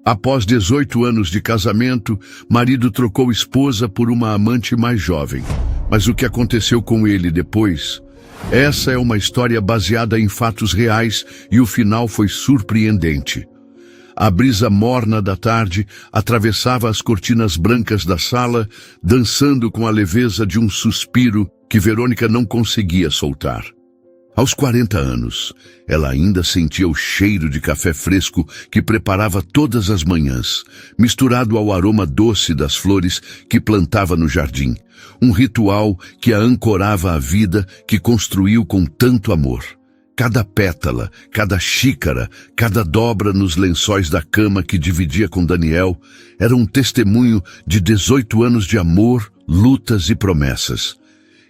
Após 18 anos de casamento, marido trocou esposa por uma amante mais jovem. Mas o que aconteceu com ele depois? Essa é uma história baseada em fatos reais e o final foi surpreendente. A brisa morna da tarde atravessava as cortinas brancas da sala, dançando com a leveza de um suspiro que Verônica não conseguia soltar. Aos 40 anos, ela ainda sentia o cheiro de café fresco que preparava todas as manhãs, misturado ao aroma doce das flores que plantava no jardim. Um ritual que a ancorava à vida que construiu com tanto amor. Cada pétala, cada xícara, cada dobra nos lençóis da cama que dividia com Daniel era um testemunho de 18 anos de amor, lutas e promessas.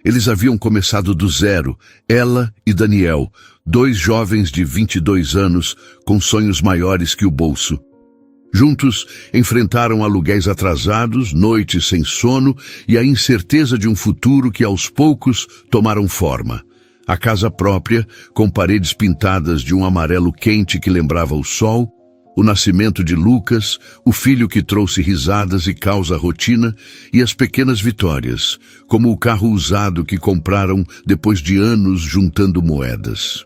Eles haviam começado do zero, ela e Daniel, dois jovens de 22 anos com sonhos maiores que o bolso. Juntos, enfrentaram aluguéis atrasados, noites sem sono e a incerteza de um futuro que aos poucos tomaram forma. A casa própria, com paredes pintadas de um amarelo quente que lembrava o sol, o nascimento de Lucas, o filho que trouxe risadas e causa rotina, e as pequenas vitórias, como o carro usado que compraram depois de anos juntando moedas.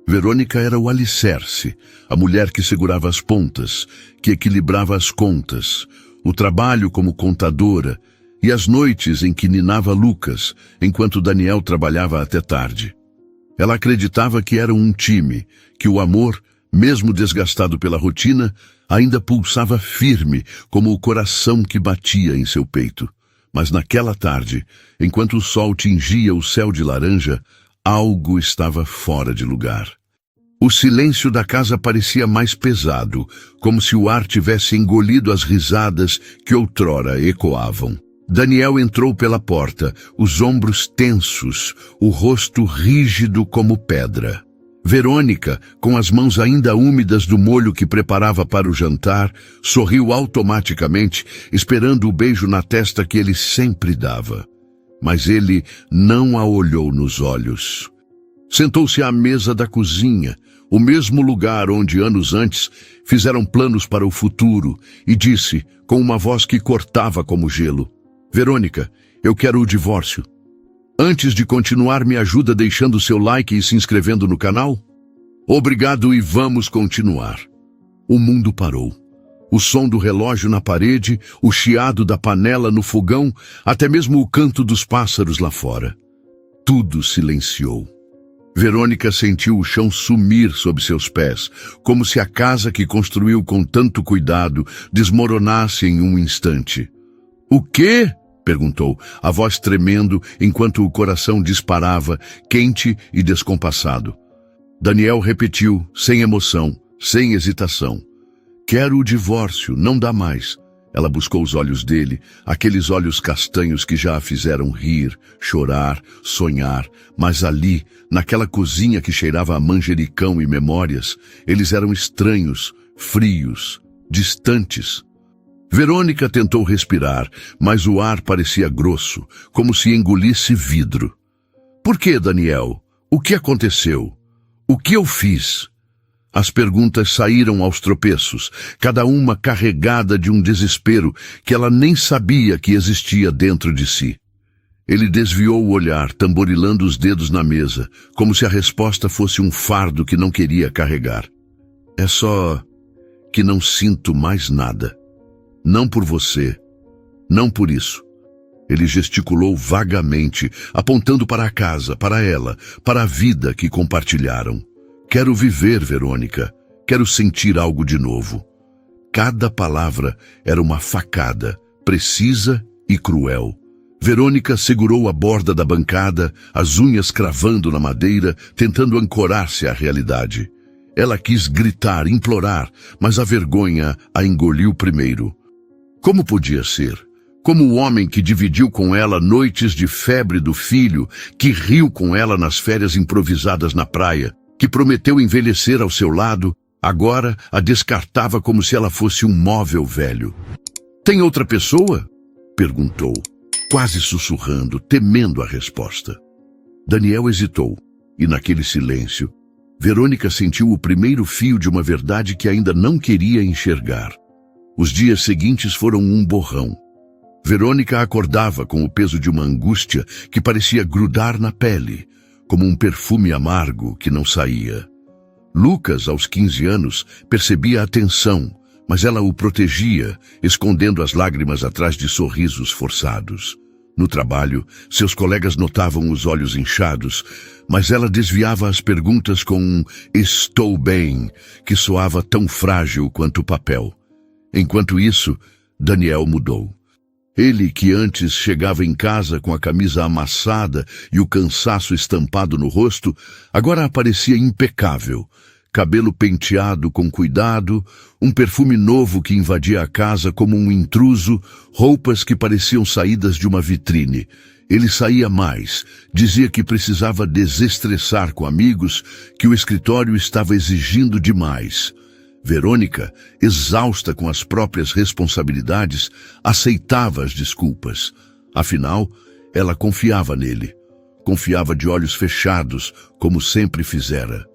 Verônica era o alicerce, a mulher que segurava as pontas, que equilibrava as contas, o trabalho como contadora e as noites em que ninava Lucas, enquanto Daniel trabalhava até tarde. Ela acreditava que era um time, que o amor, mesmo desgastado pela rotina, ainda pulsava firme como o coração que batia em seu peito. Mas naquela tarde, enquanto o sol tingia o céu de laranja, algo estava fora de lugar. O silêncio da casa parecia mais pesado, como se o ar tivesse engolido as risadas que outrora ecoavam. Daniel entrou pela porta, os ombros tensos, o rosto rígido como pedra. Verônica, com as mãos ainda úmidas do molho que preparava para o jantar, sorriu automaticamente, esperando o beijo na testa que ele sempre dava. Mas ele não a olhou nos olhos. Sentou-se à mesa da cozinha, o mesmo lugar onde anos antes fizeram planos para o futuro, e disse, com uma voz que cortava como gelo: Verônica, eu quero o divórcio. Antes de continuar, me ajuda deixando seu like e se inscrevendo no canal? Obrigado e vamos continuar. O mundo parou. O som do relógio na parede, o chiado da panela no fogão, até mesmo o canto dos pássaros lá fora. Tudo silenciou. Verônica sentiu o chão sumir sob seus pés, como se a casa que construiu com tanto cuidado desmoronasse em um instante. O quê? Perguntou, a voz tremendo enquanto o coração disparava, quente e descompassado. Daniel repetiu, sem emoção, sem hesitação. Quero o divórcio, não dá mais. Ela buscou os olhos dele, aqueles olhos castanhos que já a fizeram rir, chorar, sonhar, mas ali, naquela cozinha que cheirava a manjericão e memórias, eles eram estranhos, frios, distantes. Verônica tentou respirar, mas o ar parecia grosso, como se engolisse vidro. Por que, Daniel? O que aconteceu? O que eu fiz? As perguntas saíram aos tropeços, cada uma carregada de um desespero que ela nem sabia que existia dentro de si. Ele desviou o olhar, tamborilando os dedos na mesa, como se a resposta fosse um fardo que não queria carregar. É só que não sinto mais nada. Não por você, não por isso. Ele gesticulou vagamente, apontando para a casa, para ela, para a vida que compartilharam. Quero viver, Verônica. Quero sentir algo de novo. Cada palavra era uma facada, precisa e cruel. Verônica segurou a borda da bancada, as unhas cravando na madeira, tentando ancorar-se à realidade. Ela quis gritar, implorar, mas a vergonha a engoliu primeiro. Como podia ser? Como o homem que dividiu com ela noites de febre do filho, que riu com ela nas férias improvisadas na praia, que prometeu envelhecer ao seu lado, agora a descartava como se ela fosse um móvel velho. Tem outra pessoa? Perguntou, quase sussurrando, temendo a resposta. Daniel hesitou, e naquele silêncio, Verônica sentiu o primeiro fio de uma verdade que ainda não queria enxergar. Os dias seguintes foram um borrão. Verônica acordava com o peso de uma angústia que parecia grudar na pele, como um perfume amargo que não saía. Lucas, aos 15 anos, percebia a tensão, mas ela o protegia, escondendo as lágrimas atrás de sorrisos forçados. No trabalho, seus colegas notavam os olhos inchados, mas ela desviava as perguntas com um "estou bem", que soava tão frágil quanto o papel. Enquanto isso, Daniel mudou. Ele, que antes chegava em casa com a camisa amassada e o cansaço estampado no rosto, agora aparecia impecável. Cabelo penteado com cuidado, um perfume novo que invadia a casa como um intruso, roupas que pareciam saídas de uma vitrine. Ele saía mais, dizia que precisava desestressar com amigos, que o escritório estava exigindo demais. Verônica, exausta com as próprias responsabilidades, aceitava as desculpas. Afinal, ela confiava nele. Confiava de olhos fechados, como sempre fizera.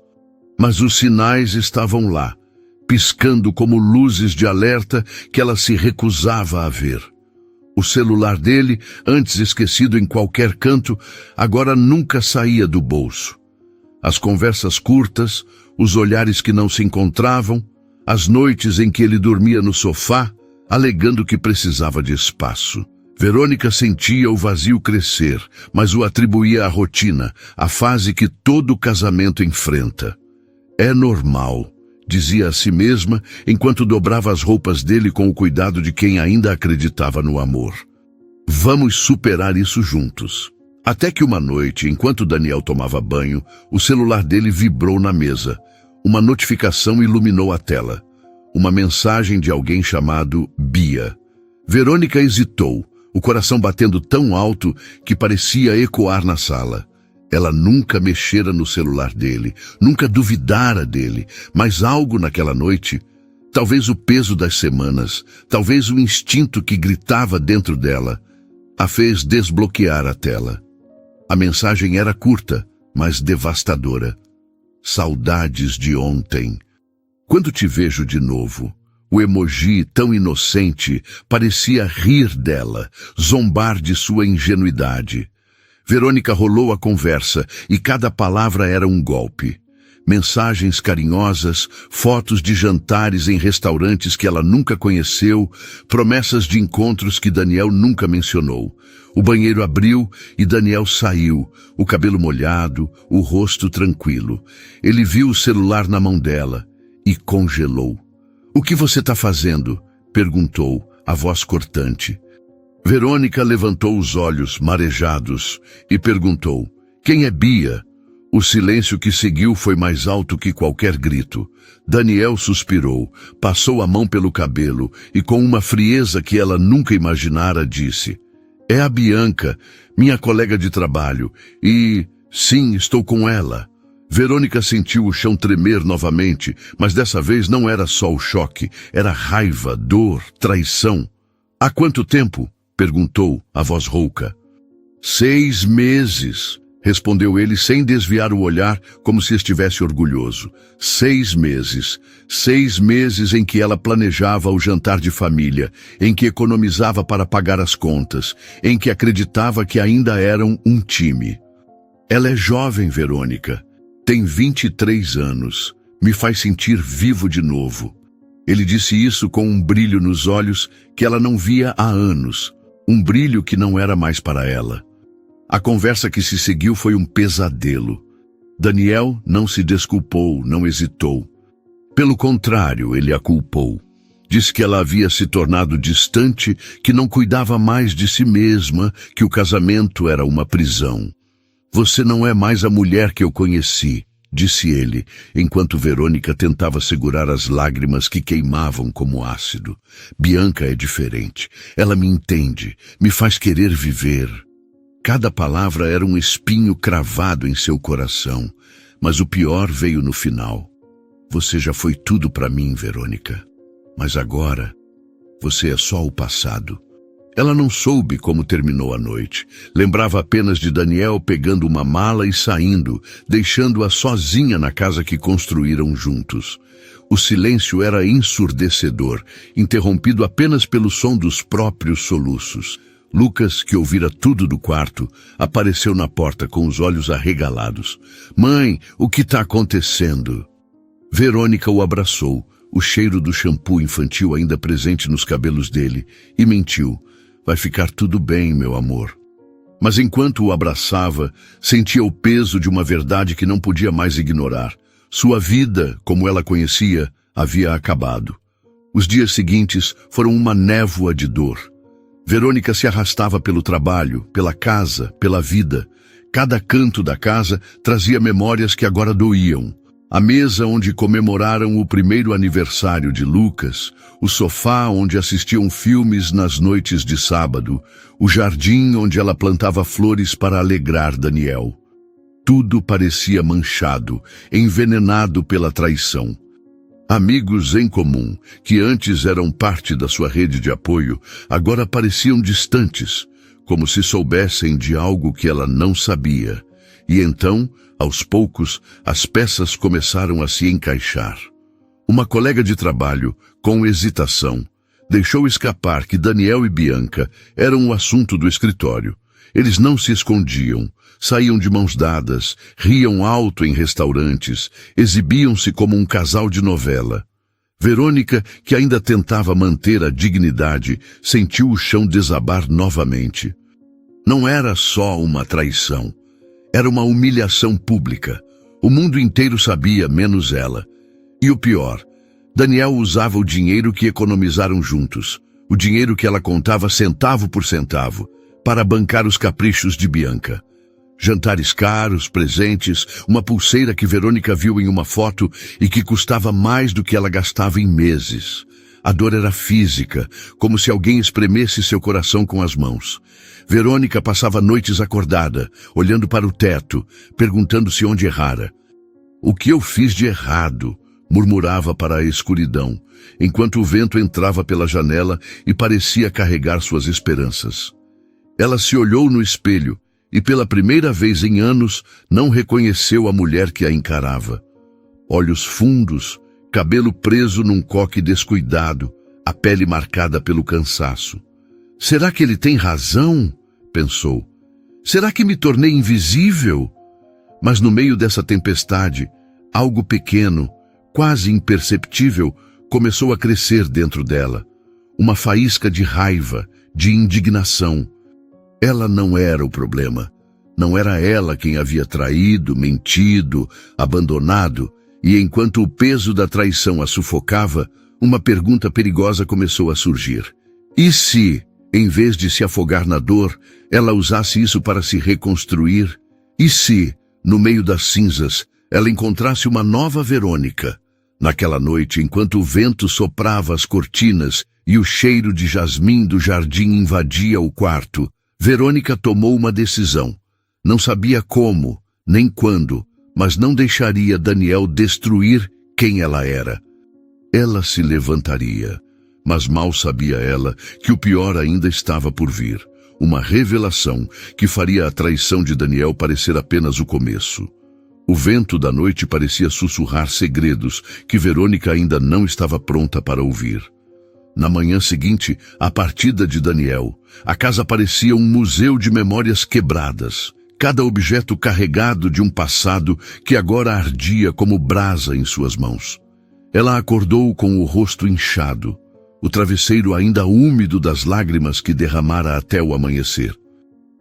Mas os sinais estavam lá, piscando como luzes de alerta que ela se recusava a ver. O celular dele, antes esquecido em qualquer canto, agora nunca saía do bolso. As conversas curtas, os olhares que não se encontravam, as noites em que ele dormia no sofá, alegando que precisava de espaço. Verônica sentia o vazio crescer, mas o atribuía à rotina, à fase que todo casamento enfrenta. É normal, dizia a si mesma, enquanto dobrava as roupas dele com o cuidado de quem ainda acreditava no amor. Vamos superar isso juntos. Até que uma noite, enquanto Daniel tomava banho, o celular dele vibrou na mesa. Uma notificação iluminou a tela. Uma mensagem de alguém chamado Bia. Verônica hesitou, o coração batendo tão alto que parecia ecoar na sala. Ela nunca mexera no celular dele, nunca duvidara dele, mas algo naquela noite, talvez o peso das semanas, talvez o instinto que gritava dentro dela, a fez desbloquear a tela. A mensagem era curta, mas devastadora. Saudades de ontem. Quando te vejo de novo, o emoji tão inocente parecia rir dela, zombar de sua ingenuidade. Verônica rolou a conversa e cada palavra era um golpe. Mensagens carinhosas, fotos de jantares em restaurantes que ela nunca conheceu, promessas de encontros que Daniel nunca mencionou. O banheiro abriu e Daniel saiu, o cabelo molhado, o rosto tranquilo. Ele viu o celular na mão dela e congelou. "O que você está fazendo?" perguntou, a voz cortante. Verônica levantou os olhos marejados e perguntou: "Quem é Bia?" O silêncio que seguiu foi mais alto que qualquer grito. Daniel suspirou, passou a mão pelo cabelo e com uma frieza que ela nunca imaginara disse: "É a Bianca, minha colega de trabalho, e, sim, estou com ela." Verônica sentiu o chão tremer novamente, mas dessa vez não era só o choque, era raiva, dor, traição. "Há quanto tempo?" perguntou, a voz rouca. 6 meses, respondeu ele sem desviar o olhar, como se estivesse orgulhoso. 6 meses. 6 meses em que ela planejava o jantar de família, em que economizava para pagar as contas, em que acreditava que ainda eram um time. Ela é jovem, Verônica. Tem 23 anos. Me faz sentir vivo de novo. Ele disse isso com um brilho nos olhos que ela não via há anos. Um brilho que não era mais para ela. A conversa que se seguiu foi um pesadelo. Daniel não se desculpou, não hesitou. Pelo contrário, ele a culpou. Disse que ela havia se tornado distante, que não cuidava mais de si mesma, que o casamento era uma prisão. "Você não é mais a mulher que eu conheci", disse ele, enquanto Verônica tentava segurar as lágrimas que queimavam como ácido. "Bianca é diferente. Ela me entende, me faz querer viver." Cada palavra era um espinho cravado em seu coração, mas o pior veio no final. "Você já foi tudo para mim, Verônica. Mas agora, você é só o passado." Ela não soube como terminou a noite. Lembrava apenas de Daniel pegando uma mala e saindo, deixando-a sozinha na casa que construíram juntos. O silêncio era ensurdecedor, interrompido apenas pelo som dos próprios soluços. Lucas, que ouvira tudo do quarto, apareceu na porta com os olhos arregalados. "Mãe, o que está acontecendo?" Verônica o abraçou, o cheiro do shampoo infantil ainda presente nos cabelos dele, e mentiu. "Vai ficar tudo bem, meu amor." Mas enquanto o abraçava, sentia o peso de uma verdade que não podia mais ignorar. Sua vida, como ela conhecia, havia acabado. Os dias seguintes foram uma névoa de dor. Verônica se arrastava pelo trabalho, pela casa, pela vida. Cada canto da casa trazia memórias que agora doíam. A mesa onde comemoraram o primeiro aniversário de Lucas, o sofá onde assistiam filmes nas noites de sábado, o jardim onde ela plantava flores para alegrar Daniel. Tudo parecia manchado, envenenado pela traição. Amigos em comum, que antes eram parte da sua rede de apoio, agora pareciam distantes, como se soubessem de algo que ela não sabia. E então, aos poucos, as peças começaram a se encaixar. Uma colega de trabalho, com hesitação, deixou escapar que Daniel e Bianca eram o assunto do escritório. Eles não se escondiam, saíam de mãos dadas, riam alto em restaurantes, exibiam-se como um casal de novela. Verônica, que ainda tentava manter a dignidade, sentiu o chão desabar novamente. Não era só uma traição. Era uma humilhação pública. O mundo inteiro sabia, menos ela. E o pior, Daniel usava o dinheiro que economizaram juntos, o dinheiro que ela contava centavo por centavo, para bancar os caprichos de Bianca. Jantares caros, presentes, uma pulseira que Verônica viu em uma foto e que custava mais do que ela gastava em meses. A dor era física, como se alguém espremesse seu coração com as mãos. Verônica passava noites acordada, olhando para o teto, perguntando-se onde errara. "O que eu fiz de errado?", murmurava para a escuridão, enquanto o vento entrava pela janela e parecia carregar suas esperanças. Ela se olhou no espelho e, pela primeira vez em anos, não reconheceu a mulher que a encarava. Olhos fundos, cabelo preso num coque descuidado, a pele marcada pelo cansaço. "Será que ele tem razão?", pensou. "Será que me tornei invisível?" Mas no meio dessa tempestade, algo pequeno, quase imperceptível, começou a crescer dentro dela. Uma faísca de raiva, de indignação. Ela não era o problema. Não era ela quem havia traído, mentido, abandonado, e enquanto o peso da traição a sufocava, uma pergunta perigosa começou a surgir. E se, em vez de se afogar na dor, ela usasse isso para se reconstruir? E se, no meio das cinzas, ela encontrasse uma nova Verônica? Naquela noite, enquanto o vento soprava as cortinas e o cheiro de jasmim do jardim invadia o quarto, Verônica tomou uma decisão. Não sabia como, nem quando, mas não deixaria Daniel destruir quem ela era. Ela se levantaria, mas mal sabia ela que o pior ainda estava por vir. Uma revelação que faria a traição de Daniel parecer apenas o começo. O vento da noite parecia sussurrar segredos que Verônica ainda não estava pronta para ouvir. Na manhã seguinte, a partida de Daniel, a casa parecia um museu de memórias quebradas, cada objeto carregado de um passado que agora ardia como brasa em suas mãos. Ela acordou com o rosto inchado, o travesseiro ainda úmido das lágrimas que derramara até o amanhecer.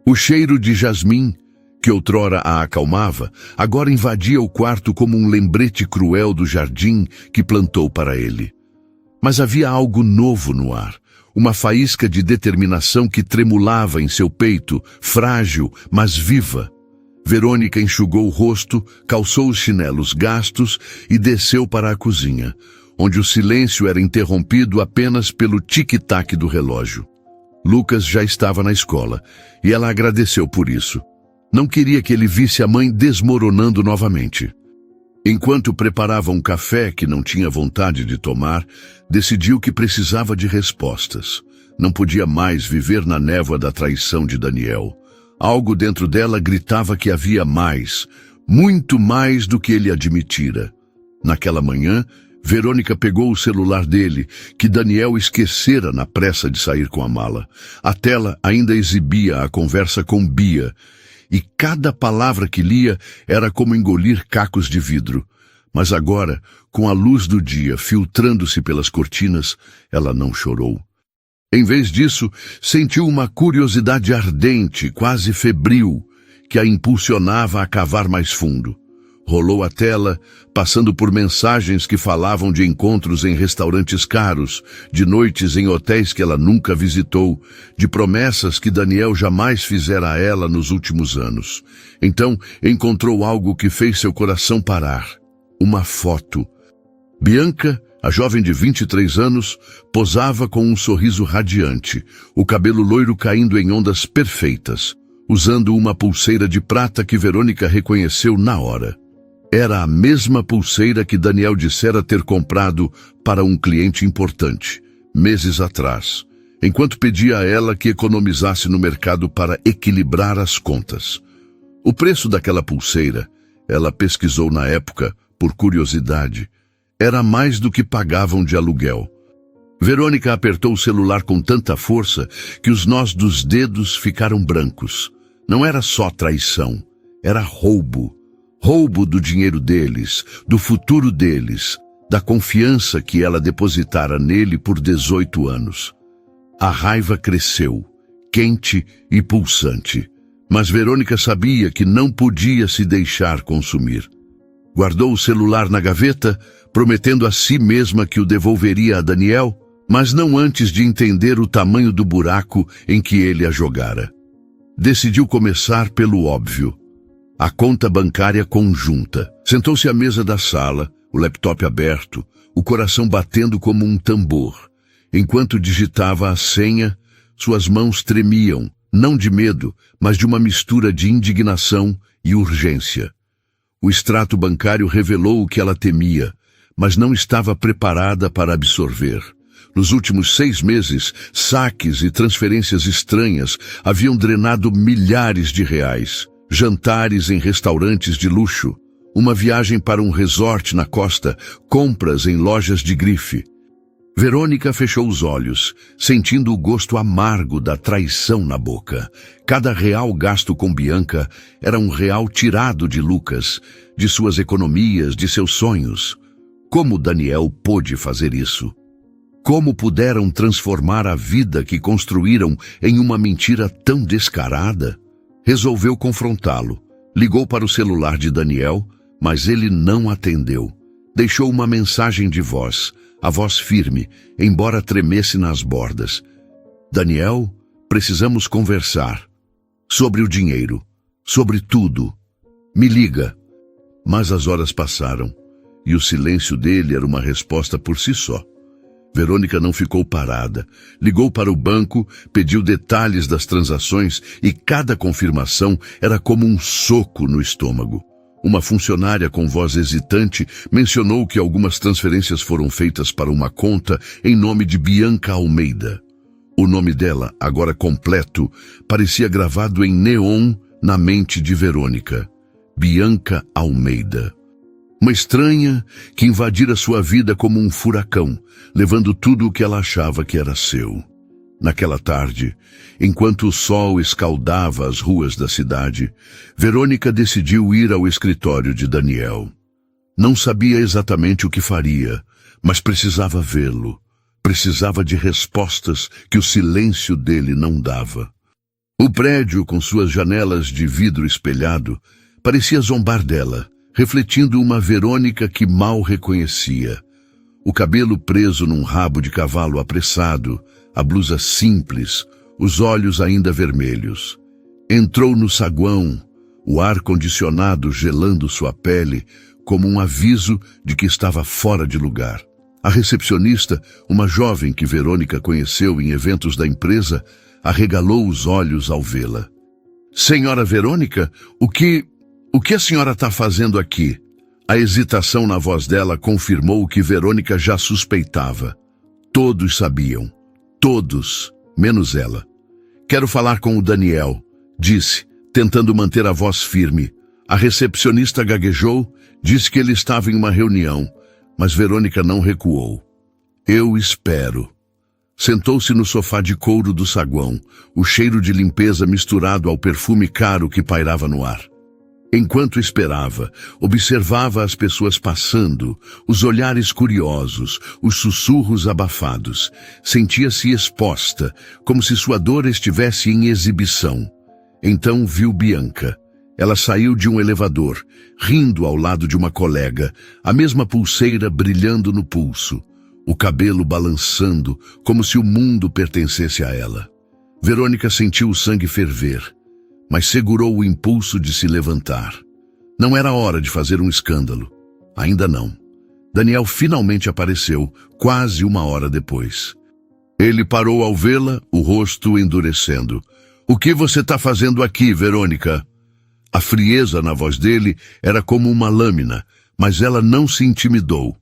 O cheiro de jasmim, que outrora a acalmava, agora invadia o quarto como um lembrete cruel do jardim que plantou para ele. Mas havia algo novo no ar, uma faísca de determinação que tremulava em seu peito, frágil, mas viva. Verônica enxugou o rosto, calçou os chinelos gastos e desceu para a cozinha, onde o silêncio era interrompido apenas pelo tic-tac do relógio. Lucas já estava na escola, e ela agradeceu por isso. Não queria que ele visse a mãe desmoronando novamente. Enquanto preparava um café que não tinha vontade de tomar, decidiu que precisava de respostas. Não podia mais viver na névoa da traição de Daniel. Algo dentro dela gritava que havia mais, muito mais do que ele admitira. Naquela manhã, Verônica pegou o celular dele, que Daniel esquecera na pressa de sair com a mala. A tela ainda exibia a conversa com Bia, e cada palavra que lia era como engolir cacos de vidro. Mas agora, com a luz do dia filtrando-se pelas cortinas, ela não chorou. Em vez disso, sentiu uma curiosidade ardente, quase febril, que a impulsionava a cavar mais fundo. Rolou a tela, passando por mensagens que falavam de encontros em restaurantes caros, de noites em hotéis que ela nunca visitou, de promessas que Daniel jamais fizera a ela nos últimos anos. Então, encontrou algo que fez seu coração parar. Uma foto. Bianca, a jovem de 23 anos, posava com um sorriso radiante, o cabelo loiro caindo em ondas perfeitas, usando uma pulseira de prata que Verônica reconheceu na hora. Era a mesma pulseira que Daniel dissera ter comprado para um cliente importante, meses atrás, enquanto pedia a ela que economizasse no mercado para equilibrar as contas. O preço daquela pulseira, ela pesquisou na época, por curiosidade, era mais do que pagavam de aluguel. Verônica apertou o celular com tanta força que os nós dos dedos ficaram brancos. Não era só traição, era roubo. Roubo do dinheiro deles, do futuro deles, da confiança que ela depositara nele por 18 anos. A raiva cresceu, quente e pulsante, mas Verônica sabia que não podia se deixar consumir. Guardou o celular na gaveta, prometendo a si mesma que o devolveria a Daniel, mas não antes de entender o tamanho do buraco em que ele a jogara. Decidiu começar pelo óbvio. A conta bancária conjunta. Sentou-se à mesa da sala, o laptop aberto, o coração batendo como um tambor. Enquanto digitava a senha, suas mãos tremiam, não de medo, mas de uma mistura de indignação e urgência. O extrato bancário revelou o que ela temia, mas não estava preparada para absorver. Nos últimos 6 meses, saques e transferências estranhas haviam drenado milhares de reais. Jantares em restaurantes de luxo, uma viagem para um resort na costa, compras em lojas de grife. Verônica fechou os olhos, sentindo o gosto amargo da traição na boca. Cada real gasto com Bianca era um real tirado de Lucas, de suas economias, de seus sonhos. Como Daniel pôde fazer isso? Como puderam transformar a vida que construíram em uma mentira tão descarada? Resolveu confrontá-lo. Ligou para o celular de Daniel, mas ele não atendeu. Deixou uma mensagem de voz, a voz firme, embora tremesse nas bordas. Daniel, precisamos conversar. Sobre o dinheiro. Sobre tudo. Me liga. Mas as horas passaram, e o silêncio dele era uma resposta por si só. Verônica não ficou parada. Ligou para o banco, pediu detalhes das transações e cada confirmação era como um soco no estômago. Uma funcionária com voz hesitante mencionou que algumas transferências foram feitas para uma conta em nome de Bianca Almeida. O nome dela, agora completo, parecia gravado em neon na mente de Verônica. Bianca Almeida. Uma estranha que invadira sua vida como um furacão, levando tudo o que ela achava que era seu. Naquela tarde, enquanto o sol escaldava as ruas da cidade, Verônica decidiu ir ao escritório de Daniel. Não sabia exatamente o que faria, mas precisava vê-lo. Precisava de respostas que o silêncio dele não dava. O prédio, com suas janelas de vidro espelhado, parecia zombar dela, refletindo uma Verônica que mal reconhecia. O cabelo preso num rabo de cavalo apressado, a blusa simples, os olhos ainda vermelhos. Entrou no saguão, o ar-condicionado gelando sua pele, como um aviso de que estava fora de lugar. A recepcionista, uma jovem que Verônica conheceu em eventos da empresa, arregalou os olhos ao vê-la. Senhora Verônica, o que a senhora está fazendo aqui? A hesitação na voz dela confirmou o que Verônica já suspeitava. Todos sabiam. Todos, menos ela. Quero falar com o Daniel, disse, tentando manter a voz firme. A recepcionista gaguejou, disse que ele estava em uma reunião, Mas Verônica não recuou. Eu espero. Sentou-se no sofá de couro do saguão, o cheiro de limpeza misturado ao perfume caro que pairava no ar. Enquanto esperava, observava as pessoas passando, os olhares curiosos, os sussurros abafados. Sentia-se exposta, como se sua dor estivesse em exibição. Então viu Bianca. Ela saiu de um elevador, rindo ao lado de uma colega, a mesma pulseira brilhando no pulso, o cabelo balançando, como se o mundo pertencesse a ela. Verônica sentiu o sangue ferver, mas segurou o impulso de se levantar. Não era hora de fazer um escândalo. Ainda não. Daniel finalmente apareceu, quase uma hora depois. Ele parou ao vê-la, o rosto endurecendo. "O que você está fazendo aqui, Verônica?" A frieza na voz dele era como uma lâmina, mas ela não se intimidou.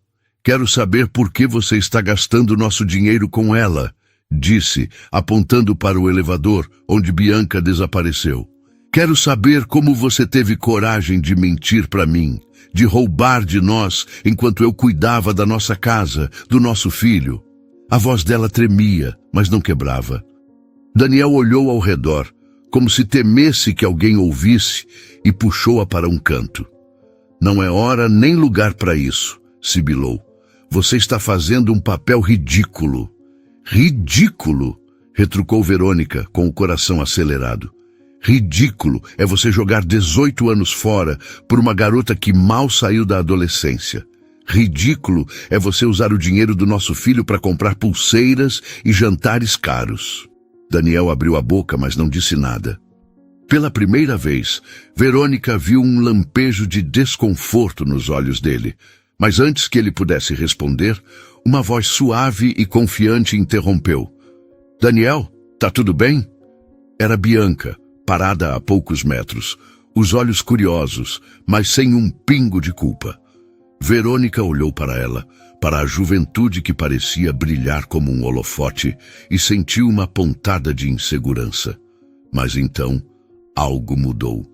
"Quero saber por que você está gastando nosso dinheiro com ela", disse, apontando para o elevador, onde Bianca desapareceu. "Quero saber como você teve coragem de mentir para mim, de roubar de nós enquanto eu cuidava da nossa casa, do nosso filho." A voz dela tremia, mas não quebrava. Daniel olhou ao redor, como se temesse que alguém ouvisse, e puxou-a para um canto. "Não é hora nem lugar para isso", sibilou. "Você está fazendo um papel ridículo." "Ridículo?", retrucou Verônica, com o coração acelerado. "Ridículo é você jogar 18 anos fora por uma garota que mal saiu da adolescência. Ridículo é você usar o dinheiro do nosso filho para comprar pulseiras e jantares caros." Daniel abriu a boca, mas não disse nada. Pela primeira vez, Verônica viu um lampejo de desconforto nos olhos dele. Mas antes que ele pudesse responder, uma voz suave e confiante interrompeu. "Daniel, tá tudo bem?" Era Bianca, parada a poucos metros, os olhos curiosos, mas sem um pingo de culpa. Verônica olhou para ela, para a juventude que parecia brilhar como um holofote, e sentiu uma pontada de insegurança. Mas então, algo mudou.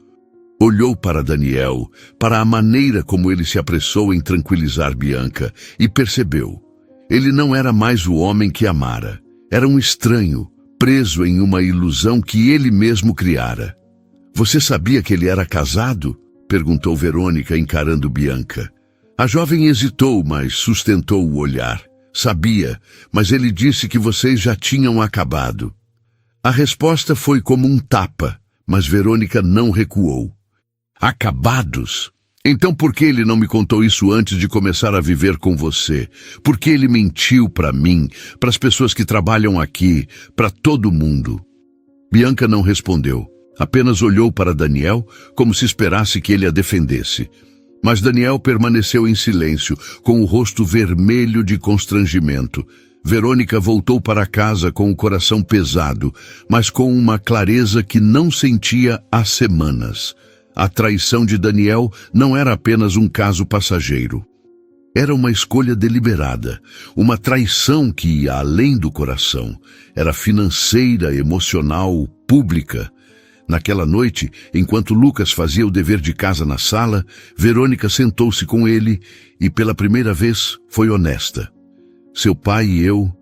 Olhou para Daniel, para a maneira como ele se apressou em tranquilizar Bianca, e percebeu. Ele não era mais o homem que amara. Era um estranho, preso em uma ilusão que ele mesmo criara. "Você sabia que ele era casado?", perguntou Verônica, encarando Bianca. A jovem hesitou, mas sustentou o olhar. "Sabia, mas ele disse que vocês já tinham acabado." A resposta foi como um tapa, mas Verônica não recuou. "Acabados? Então por que ele não me contou isso antes de começar a viver com você? Por que ele mentiu para mim, para as pessoas que trabalham aqui, para todo mundo?" Bianca não respondeu, apenas olhou para Daniel como se esperasse que ele a defendesse. Mas Daniel permaneceu em silêncio, com o rosto vermelho de constrangimento. Verônica voltou para casa com o coração pesado, mas com uma clareza que não sentia há semanas. A traição de Daniel não era apenas um caso passageiro. Era uma escolha deliberada, uma traição que ia além do coração. Era financeira, emocional, pública. Naquela noite, enquanto Lucas fazia o dever de casa na sala, Verônica sentou-se com ele e, pela primeira vez, foi honesta. "Seu pai e eu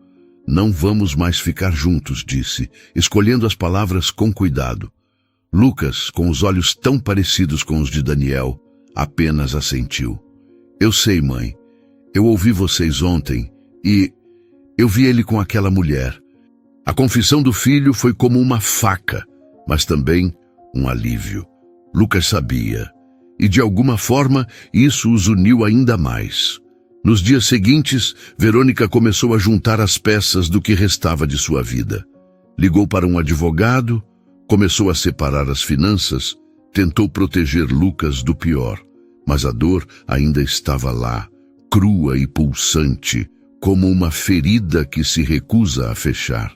não vamos mais ficar juntos", disse, escolhendo as palavras com cuidado. Lucas, com os olhos tão parecidos com os de Daniel, apenas assentiu. "Eu sei, mãe. Eu ouvi vocês ontem e eu vi ele com aquela mulher." A confissão do filho foi como uma faca, mas também um alívio. Lucas sabia, e de alguma forma isso os uniu ainda mais. Nos dias seguintes, Verônica começou a juntar as peças do que restava de sua vida. Ligou para um advogado, começou a separar as finanças, tentou proteger Lucas do pior, mas a dor ainda estava lá, crua e pulsante, como uma ferida que se recusa a fechar.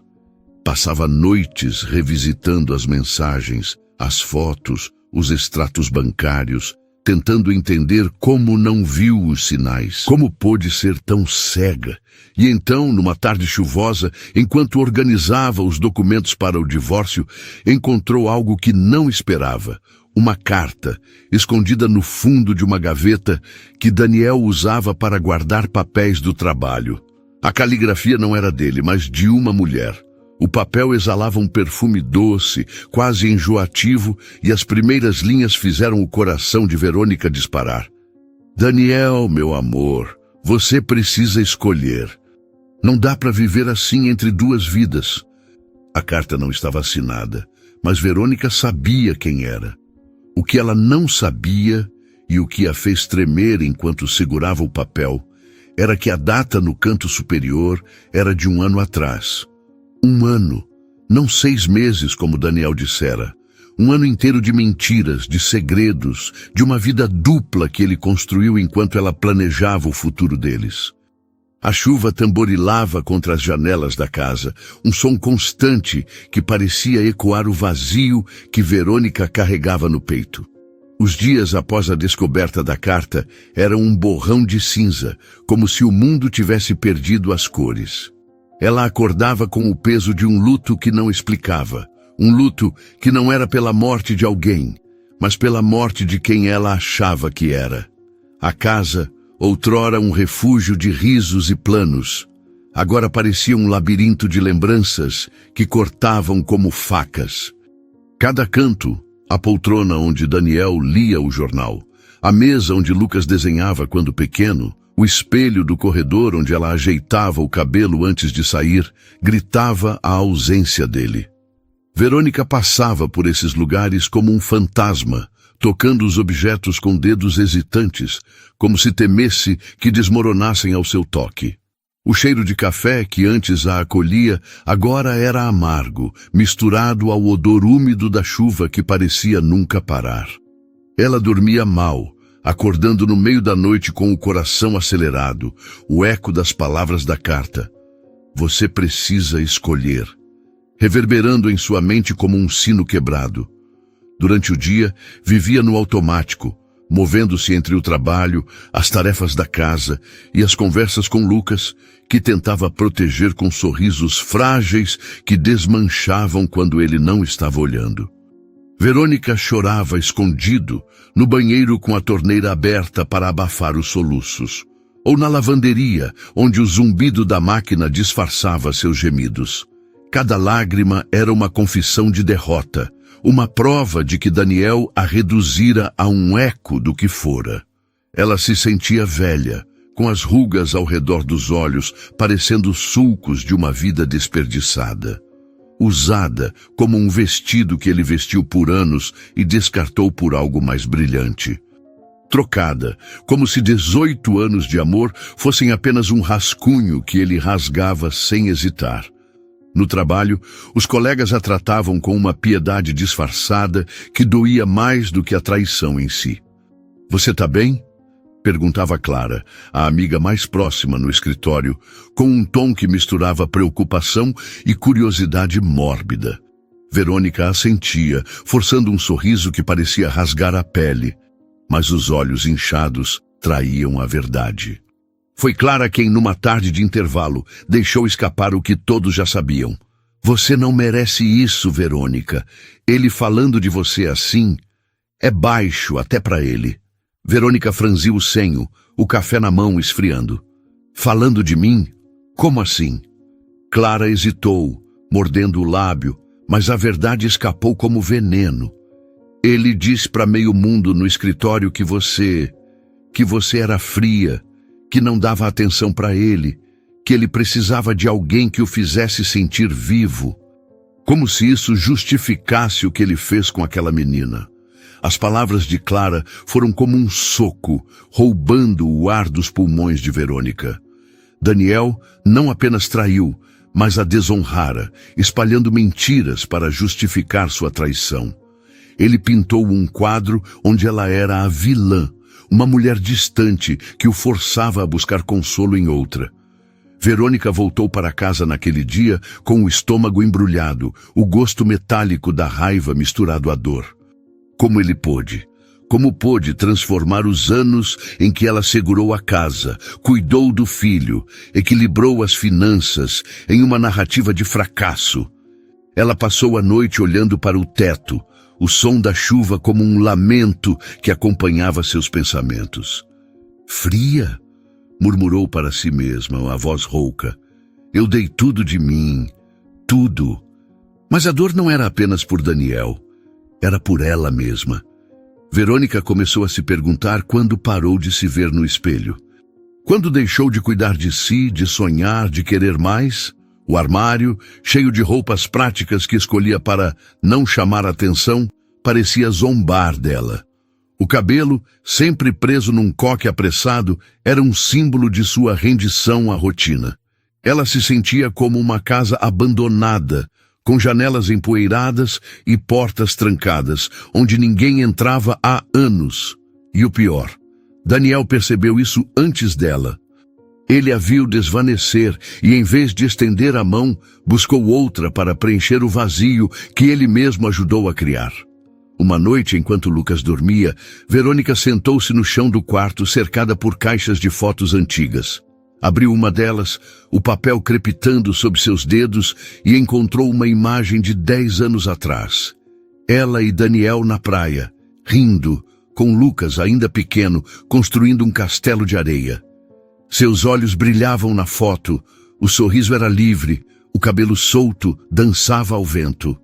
Passava noites revisitando as mensagens, as fotos, os extratos bancários, tentando entender como não viu os sinais, como pôde ser tão cega. E então, numa tarde chuvosa, enquanto organizava os documentos para o divórcio, encontrou algo que não esperava, uma carta, escondida no fundo de uma gaveta que Daniel usava para guardar papéis do trabalho. A caligrafia não era dele, mas de uma mulher. O papel exalava um perfume doce, quase enjoativo, e as primeiras linhas fizeram o coração de Verônica disparar. Daniel, meu amor, você precisa escolher. Não dá para viver assim entre duas vidas. A carta não estava assinada, mas Verônica sabia quem era. O que ela não sabia, e o que a fez tremer enquanto segurava o papel, era que a data no canto superior era de 1 ano atrás. 1 ano, não 6 meses como Daniel dissera. 1 ano inteiro de mentiras, de segredos, de uma vida dupla que ele construiu enquanto ela planejava o futuro deles. A chuva tamborilava contra as janelas da casa, um som constante que parecia ecoar o vazio que Verônica carregava no peito. Os dias após a descoberta da carta eram um borrão de cinza, como se o mundo tivesse perdido as cores. Ela acordava com o peso de um luto que não explicava, um luto que não era pela morte de alguém, mas pela morte de quem ela achava que era. A casa, outrora um refúgio de risos e planos, agora parecia um labirinto de lembranças que cortavam como facas. Cada canto, a poltrona onde Daniel lia o jornal, a mesa onde Lucas desenhava quando pequeno, o espelho do corredor onde ela ajeitava o cabelo antes de sair, gritava a ausência dele. Verônica passava por esses lugares como um fantasma, tocando os objetos com dedos hesitantes, como se temesse que desmoronassem ao seu toque. O cheiro de café que antes a acolhia agora era amargo, misturado ao odor úmido da chuva que parecia nunca parar. Ela dormia mal, acordando no meio da noite com o coração acelerado, o eco das palavras da carta. Você precisa escolher, reverberando em sua mente como um sino quebrado. Durante o dia, vivia no automático, movendo-se entre o trabalho, as tarefas da casa e as conversas com Lucas, que tentava proteger com sorrisos frágeis que desmanchavam quando ele não estava olhando. Verônica chorava escondido, no banheiro com a torneira aberta para abafar os soluços, ou na lavanderia, onde o zumbido da máquina disfarçava seus gemidos. Cada lágrima era uma confissão de derrota, uma prova de que Daniel a reduzira a um eco do que fora. Ela se sentia velha, com as rugas ao redor dos olhos, parecendo sulcos de uma vida desperdiçada. Usada como um vestido que ele vestiu por anos e descartou por algo mais brilhante. Trocada, como se 18 anos de amor fossem apenas um rascunho que ele rasgava sem hesitar. No trabalho, os colegas a tratavam com uma piedade disfarçada que doía mais do que a traição em si. Você tá bem? Perguntava Clara, a amiga mais próxima no escritório, com um tom que misturava preocupação e curiosidade mórbida. Verônica assentia, forçando um sorriso que parecia rasgar a pele, mas os olhos inchados traíam a verdade. Foi Clara quem, numa tarde de intervalo, deixou escapar o que todos já sabiam. Você não merece isso, Verônica. Ele falando de você assim é baixo até para ele. Verônica franziu o senho, o café na mão esfriando. Falando de mim? Como assim? Clara hesitou, mordendo o lábio, mas a verdade escapou como veneno. Ele disse para meio mundo no escritório que você era fria, que não dava atenção para ele, que ele precisava de alguém que o fizesse sentir vivo. Como se isso justificasse o que ele fez com aquela menina. As palavras de Clara foram como um soco, roubando o ar dos pulmões de Verônica. Daniel não apenas traiu, mas a desonrara, espalhando mentiras para justificar sua traição. Ele pintou um quadro onde ela era a vilã, uma mulher distante que o forçava a buscar consolo em outra. Verônica voltou para casa naquele dia com o estômago embrulhado, o gosto metálico da raiva misturado à dor. Como ele pôde? Como pôde transformar os anos em que ela segurou a casa, cuidou do filho, equilibrou as finanças em uma narrativa de fracasso? Ela passou a noite olhando para o teto, o som da chuva como um lamento que acompanhava seus pensamentos. Fria, murmurou para si mesma, a voz rouca. Eu dei tudo de mim, tudo. Mas a dor não era apenas por Daniel, era por ela mesma. Verônica começou a se perguntar quando parou de se ver no espelho. Quando deixou de cuidar de si, de sonhar, de querer mais? O armário, cheio de roupas práticas que escolhia para não chamar atenção, parecia zombar dela. O cabelo, sempre preso num coque apressado, era um símbolo de sua rendição à rotina. Ela se sentia como uma casa abandonada, com janelas empoeiradas e portas trancadas, onde ninguém entrava há anos. E o pior, Daniel percebeu isso antes dela. Ele a viu desvanecer e, em vez de estender a mão, buscou outra para preencher o vazio que ele mesmo ajudou a criar. Uma noite, enquanto Lucas dormia, Verônica sentou-se no chão do quarto, cercada por caixas de fotos antigas. Abriu uma delas, o papel crepitando sob seus dedos, e encontrou uma imagem de 10 anos atrás. Ela e Daniel na praia, rindo, com Lucas ainda pequeno, construindo um castelo de areia. Seus olhos brilhavam na foto, o sorriso era livre, o cabelo solto dançava ao vento.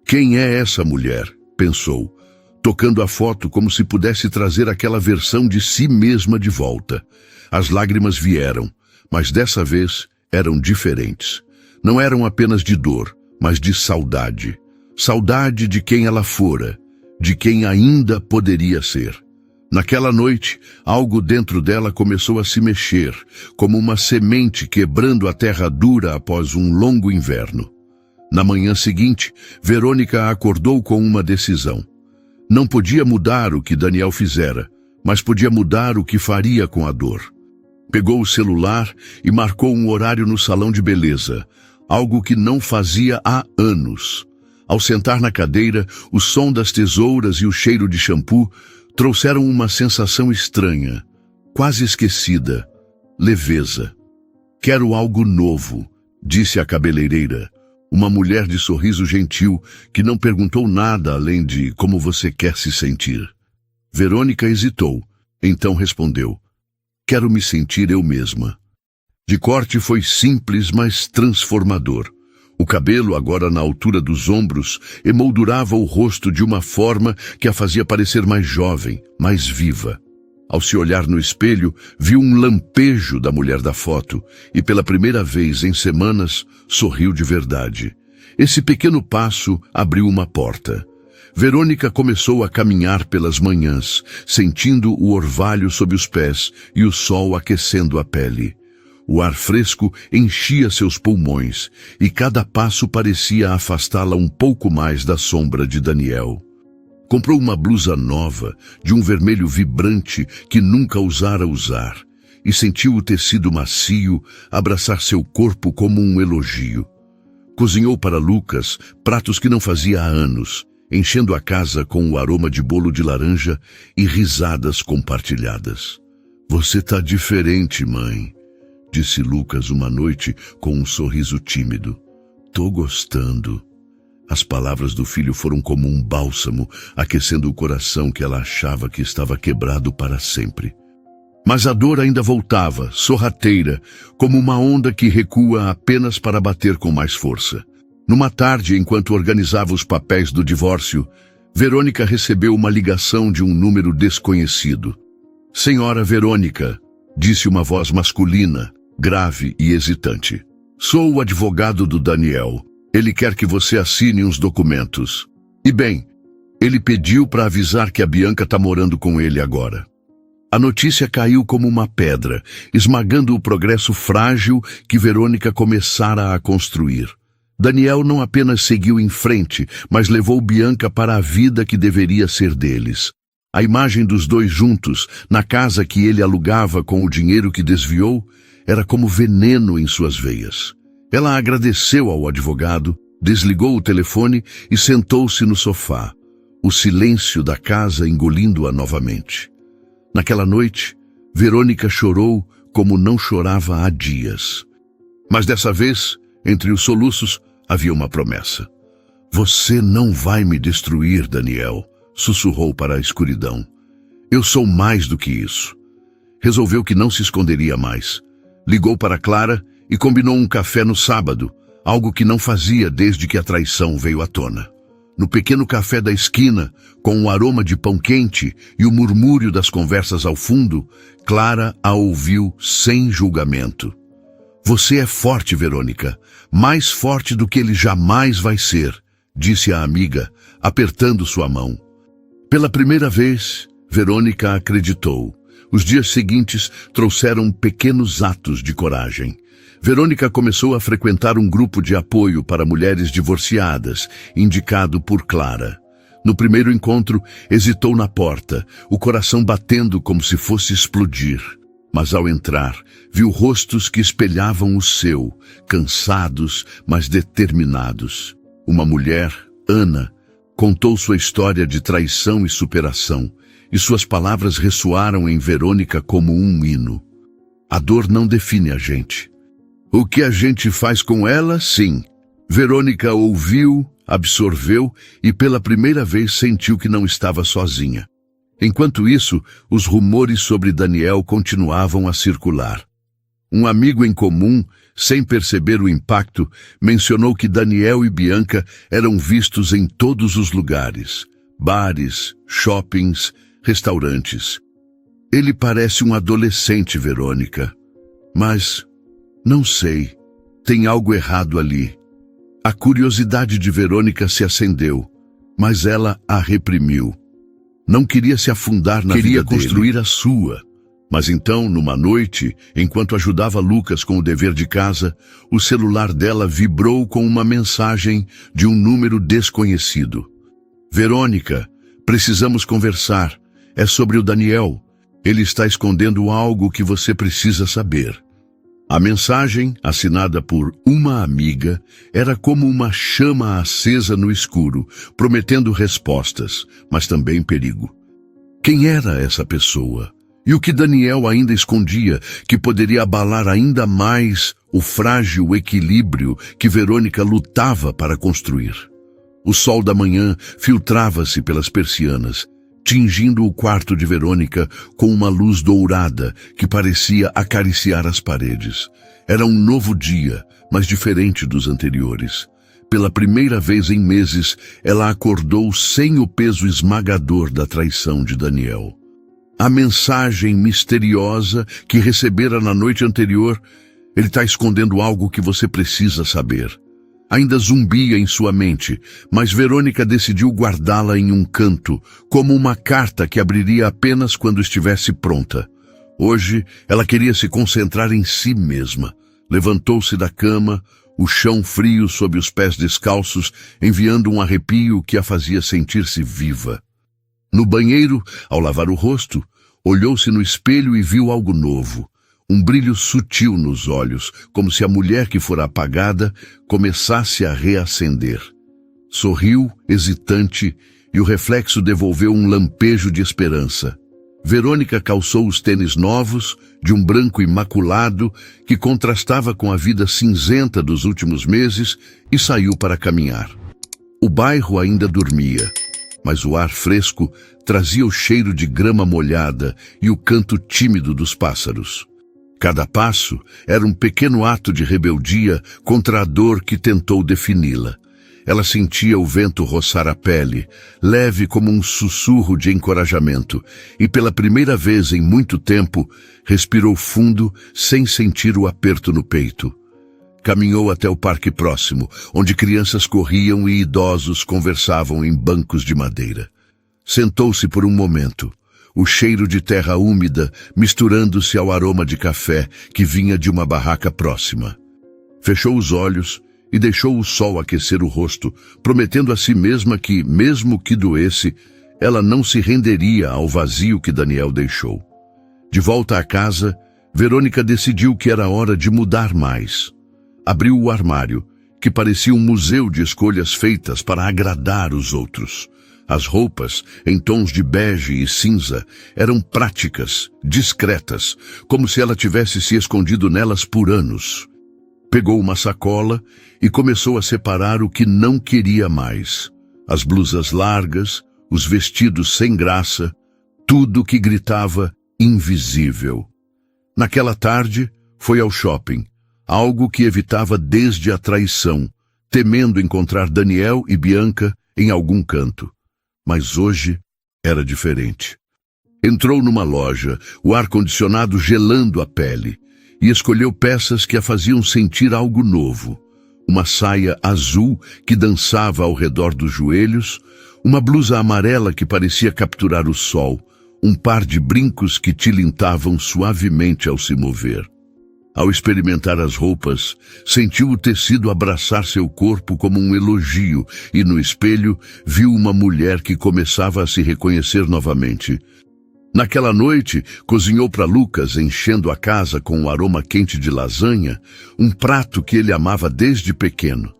Quem é essa mulher? Pensou, tocando a foto como se pudesse trazer aquela versão de si mesma de volta. As lágrimas vieram, mas dessa vez eram diferentes. Não eram apenas de dor, mas de saudade. Saudade de quem ela fora, de quem ainda poderia ser. Naquela noite, algo dentro dela começou a se mexer, como uma semente quebrando a terra dura após um longo inverno. Na manhã seguinte, Verônica acordou com uma decisão. Não podia mudar o que Daniel fizera, mas podia mudar o que faria com a dor. Pegou o celular e marcou um horário no salão de beleza, algo que não fazia há anos. Ao sentar na cadeira, o som das tesouras e o cheiro de shampoo trouxeram uma sensação estranha, quase esquecida, leveza. Quero algo novo, disse a cabeleireira, uma mulher de sorriso gentil que não perguntou nada além de como você quer se sentir. Verônica hesitou, então respondeu, quero me sentir eu mesma. De corte foi simples, mas transformador. O cabelo, agora na altura dos ombros, emoldurava o rosto de uma forma que a fazia parecer mais jovem, mais viva. Ao se olhar no espelho, viu um lampejo da mulher da foto e, pela primeira vez em semanas, sorriu de verdade. Esse pequeno passo abriu uma porta. Verônica começou a caminhar pelas manhãs, sentindo o orvalho sob os pés e o sol aquecendo a pele. O ar fresco enchia seus pulmões e cada passo parecia afastá-la um pouco mais da sombra de Daniel. Comprou uma blusa nova, de um vermelho vibrante que nunca ousara usar, e sentiu o tecido macio abraçar seu corpo como um elogio. Cozinhou para Lucas pratos que não fazia há anos, enchendo a casa com o aroma de bolo de laranja e risadas compartilhadas. Você tá diferente, mãe, disse Lucas uma noite com um sorriso tímido. Tô gostando. As palavras do filho foram como um bálsamo, aquecendo o coração que ela achava que estava quebrado para sempre. Mas a dor ainda voltava, sorrateira, como uma onda que recua apenas para bater com mais força. Numa tarde, enquanto organizava os papéis do divórcio, Verônica recebeu uma ligação de um número desconhecido. Senhora Verônica, disse uma voz masculina, grave e hesitante. Sou o advogado do Daniel. Ele quer que você assine uns documentos. E bem, ele pediu para avisar que a Bianca está morando com ele agora. A notícia caiu como uma pedra, esmagando o progresso frágil que Verônica começara a construir. Daniel não apenas seguiu em frente, mas levou Bianca para a vida que deveria ser deles. A imagem dos dois juntos, na casa que ele alugava com o dinheiro que desviou, era como veneno em suas veias. Ela agradeceu ao advogado, desligou o telefone e sentou-se no sofá, o silêncio da casa engolindo-a novamente. Naquela noite, Verônica chorou como não chorava há dias. Mas dessa vez, entre os soluços, havia uma promessa. Você não vai me destruir, Daniel, sussurrou para a escuridão. Eu sou mais do que isso. Resolveu que não se esconderia mais. Ligou para Clara e combinou um café no sábado, algo que não fazia desde que a traição veio à tona. No pequeno café da esquina, com o aroma de pão quente e o murmúrio das conversas ao fundo, Clara a ouviu sem julgamento. Você é forte, Verônica, mais forte do que ele jamais vai ser, disse a amiga, apertando sua mão. Pela primeira vez, Verônica acreditou. Os dias seguintes trouxeram pequenos atos de coragem. Verônica começou a frequentar um grupo de apoio para mulheres divorciadas, indicado por Clara. No primeiro encontro, hesitou na porta, o coração batendo como se fosse explodir. Mas ao entrar, viu rostos que espelhavam o seu, cansados, mas determinados. Uma mulher, Ana, contou sua história de traição e superação, e suas palavras ressoaram em Verônica como um hino. A dor não define a gente. O que a gente faz com ela, sim. Verônica ouviu, absorveu e pela primeira vez sentiu que não estava sozinha. Enquanto isso, os rumores sobre Daniel continuavam a circular. Um amigo em comum, sem perceber o impacto, mencionou que Daniel e Bianca eram vistos em todos os lugares. Bares, shoppings, restaurantes. Ele parece um adolescente, Verônica. Mas, não sei, tem algo errado ali. A curiosidade de Verônica se acendeu, mas ela a reprimiu. Não queria se afundar na vida dele. Queria construir a sua. Mas então, numa noite, enquanto ajudava Lucas com o dever de casa, o celular dela vibrou com uma mensagem de um número desconhecido. Verônica, precisamos conversar. É sobre o Daniel. Ele está escondendo algo que você precisa saber. A mensagem, assinada por uma amiga, era como uma chama acesa no escuro, prometendo respostas, mas também perigo. Quem era essa pessoa? E o que Daniel ainda escondia, que poderia abalar ainda mais o frágil equilíbrio que Verônica lutava para construir? O sol da manhã filtrava-se pelas persianas, tingindo o quarto de Verônica com uma luz dourada que parecia acariciar as paredes. Era um novo dia, mas diferente dos anteriores. Pela primeira vez em meses, ela acordou sem o peso esmagador da traição de Daniel. A mensagem misteriosa que recebera na noite anterior: ele está escondendo algo que você precisa saber. Ainda zumbia em sua mente, mas Verônica decidiu guardá-la em um canto, como uma carta que abriria apenas quando estivesse pronta. Hoje, ela queria se concentrar em si mesma. Levantou-se da cama, o chão frio sob os pés descalços, enviando um arrepio que a fazia sentir-se viva. No banheiro, ao lavar o rosto, olhou-se no espelho e viu algo novo. Um brilho sutil nos olhos, como se a mulher que fora apagada começasse a reacender. Sorriu, hesitante, e o reflexo devolveu um lampejo de esperança. Verônica calçou os tênis novos, de um branco imaculado, que contrastava com a vida cinzenta dos últimos meses, e saiu para caminhar. O bairro ainda dormia, mas o ar fresco trazia o cheiro de grama molhada e o canto tímido dos pássaros. Cada passo era um pequeno ato de rebeldia contra a dor que tentou defini-la. Ela sentia o vento roçar a pele, leve como um sussurro de encorajamento, e pela primeira vez em muito tempo, respirou fundo sem sentir o aperto no peito. Caminhou até o parque próximo, onde crianças corriam e idosos conversavam em bancos de madeira. Sentou-se por um momento. O cheiro de terra úmida misturando-se ao aroma de café que vinha de uma barraca próxima. Fechou os olhos e deixou o sol aquecer o rosto, prometendo a si mesma que, mesmo que doesse, ela não se renderia ao vazio que Daniel deixou. De volta à casa, Verônica decidiu que era hora de mudar mais. Abriu o armário, que parecia um museu de escolhas feitas para agradar os outros. As roupas, em tons de bege e cinza, eram práticas, discretas, como se ela tivesse se escondido nelas por anos. Pegou uma sacola e começou a separar o que não queria mais. As blusas largas, os vestidos sem graça, tudo que gritava invisível. Naquela tarde, foi ao shopping, algo que evitava desde a traição, temendo encontrar Daniel e Bianca em algum canto. Mas hoje era diferente. Entrou numa loja, o ar-condicionado gelando a pele, e escolheu peças que a faziam sentir algo novo. Uma saia azul que dançava ao redor dos joelhos, uma blusa amarela que parecia capturar o sol, um par de brincos que tilintavam suavemente ao se mover. Ao experimentar as roupas, sentiu o tecido abraçar seu corpo como um elogio e no espelho viu uma mulher que começava a se reconhecer novamente. Naquela noite, cozinhou para Lucas, enchendo a casa com um aroma quente de lasanha, um prato que ele amava desde pequeno.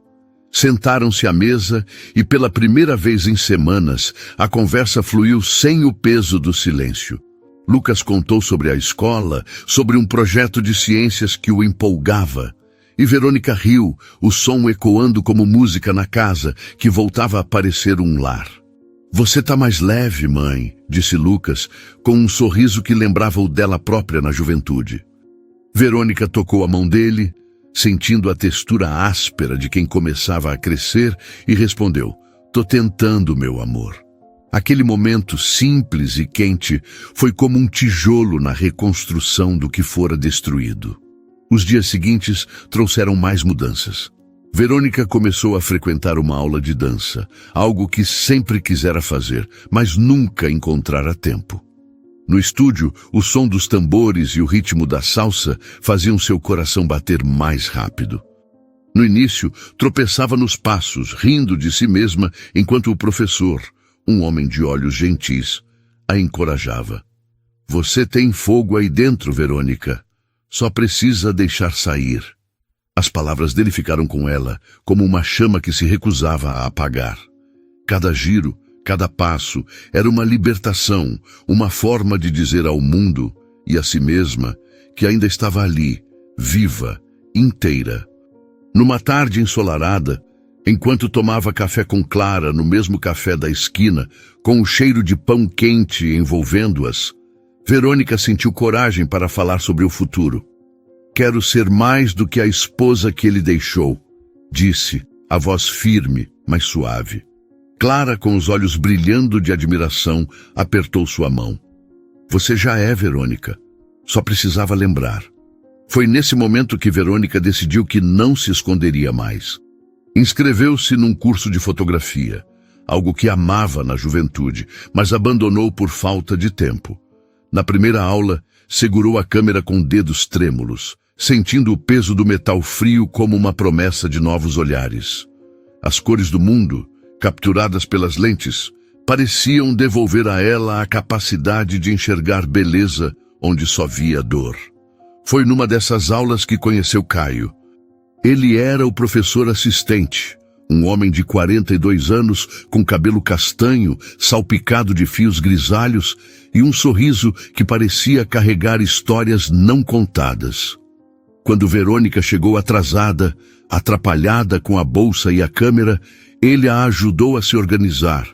Sentaram-se à mesa e pela primeira vez em semanas, a conversa fluiu sem o peso do silêncio. Lucas contou sobre a escola, sobre um projeto de ciências que o empolgava. E Verônica riu, o som ecoando como música na casa, que voltava a parecer um lar. "Você tá mais leve, mãe", disse Lucas, com um sorriso que lembrava o dela própria na juventude. Verônica tocou a mão dele, sentindo a textura áspera de quem começava a crescer, e respondeu: "Tô tentando, meu amor." Aquele momento simples e quente foi como um tijolo na reconstrução do que fora destruído. Os dias seguintes trouxeram mais mudanças. Verônica começou a frequentar uma aula de dança, algo que sempre quisera fazer, mas nunca encontrara tempo. No estúdio, o som dos tambores e o ritmo da salsa faziam seu coração bater mais rápido. No início, tropeçava nos passos, rindo de si mesma, enquanto o professor, um homem de olhos gentis, a encorajava. "Você tem fogo aí dentro, Verônica. Só precisa deixar sair." As palavras dele ficaram com ela, como uma chama que se recusava a apagar. Cada giro, cada passo, era uma libertação, uma forma de dizer ao mundo e a si mesma que ainda estava ali, viva, inteira. Numa tarde ensolarada, enquanto tomava café com Clara no mesmo café da esquina, com o cheiro de pão quente envolvendo-as, Verônica sentiu coragem para falar sobre o futuro. "Quero ser mais do que a esposa que ele deixou", disse, a voz firme, mas suave. Clara, com os olhos brilhando de admiração, apertou sua mão. "Você já é, Verônica. Só precisava lembrar." Foi nesse momento que Verônica decidiu que não se esconderia mais. Inscreveu-se num curso de fotografia, algo que amava na juventude, mas abandonou por falta de tempo. Na primeira aula, segurou a câmera com dedos trêmulos, sentindo o peso do metal frio como uma promessa de novos olhares. As cores do mundo, capturadas pelas lentes, pareciam devolver a ela a capacidade de enxergar beleza onde só via dor. Foi numa dessas aulas que conheceu Caio. Ele era o professor assistente, um homem de 42 anos, com cabelo castanho, salpicado de fios grisalhos e um sorriso que parecia carregar histórias não contadas. Quando Verônica chegou atrasada, atrapalhada com a bolsa e a câmera, ele a ajudou a se organizar,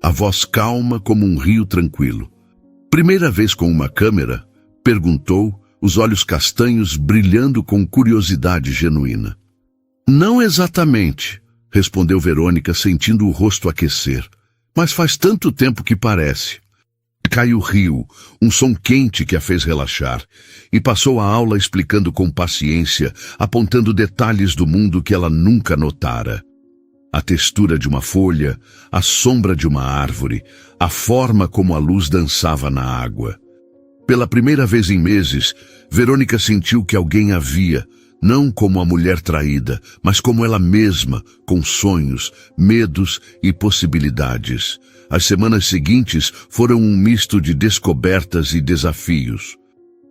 a voz calma como um rio tranquilo. "Primeira vez com uma câmera?", perguntou, os olhos castanhos brilhando com curiosidade genuína. "Não exatamente", respondeu Verônica, sentindo o rosto aquecer. "Mas faz tanto tempo que parece." Caio riu, um som quente que a fez relaxar, e passou a aula explicando com paciência, apontando detalhes do mundo que ela nunca notara. A textura de uma folha, a sombra de uma árvore, a forma como a luz dançava na água. Pela primeira vez em meses, Verônica sentiu que alguém a via, não como a mulher traída, mas como ela mesma, com sonhos, medos e possibilidades. As semanas seguintes foram um misto de descobertas e desafios.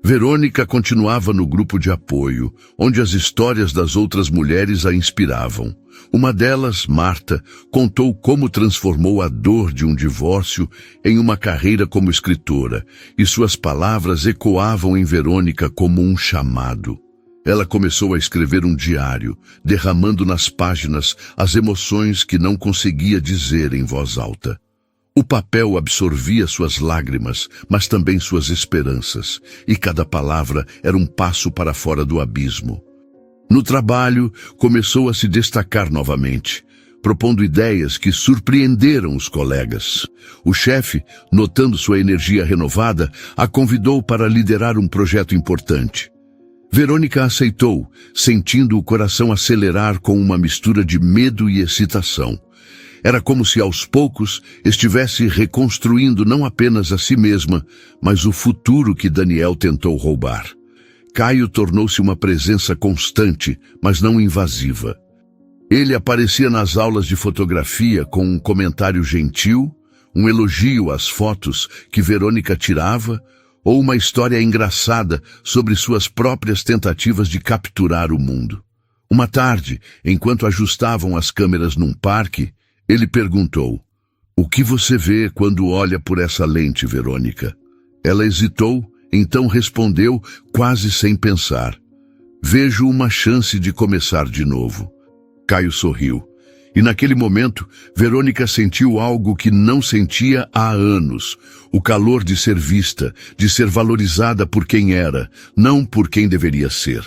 Verônica continuava no grupo de apoio, onde as histórias das outras mulheres a inspiravam. Uma delas, Marta, contou como transformou a dor de um divórcio em uma carreira como escritora, e suas palavras ecoavam em Verônica como um chamado. Ela começou a escrever um diário, derramando nas páginas as emoções que não conseguia dizer em voz alta. O papel absorvia suas lágrimas, mas também suas esperanças, e cada palavra era um passo para fora do abismo. No trabalho, começou a se destacar novamente, propondo ideias que surpreenderam os colegas. O chefe, notando sua energia renovada, a convidou para liderar um projeto importante. Verônica aceitou, sentindo o coração acelerar com uma mistura de medo e excitação. Era como se aos poucos estivesse reconstruindo não apenas a si mesma, mas o futuro que Daniel tentou roubar. Caio tornou-se uma presença constante, mas não invasiva. Ele aparecia nas aulas de fotografia com um comentário gentil, um elogio às fotos que Verônica tirava, ou uma história engraçada sobre suas próprias tentativas de capturar o mundo. Uma tarde, enquanto ajustavam as câmeras num parque, ele perguntou: "O que você vê quando olha por essa lente, Verônica?" Ela hesitou, então respondeu quase sem pensar: "Vejo uma chance de começar de novo." Caio sorriu. E naquele momento, Verônica sentiu algo que não sentia há anos. O calor de ser vista, de ser valorizada por quem era, não por quem deveria ser.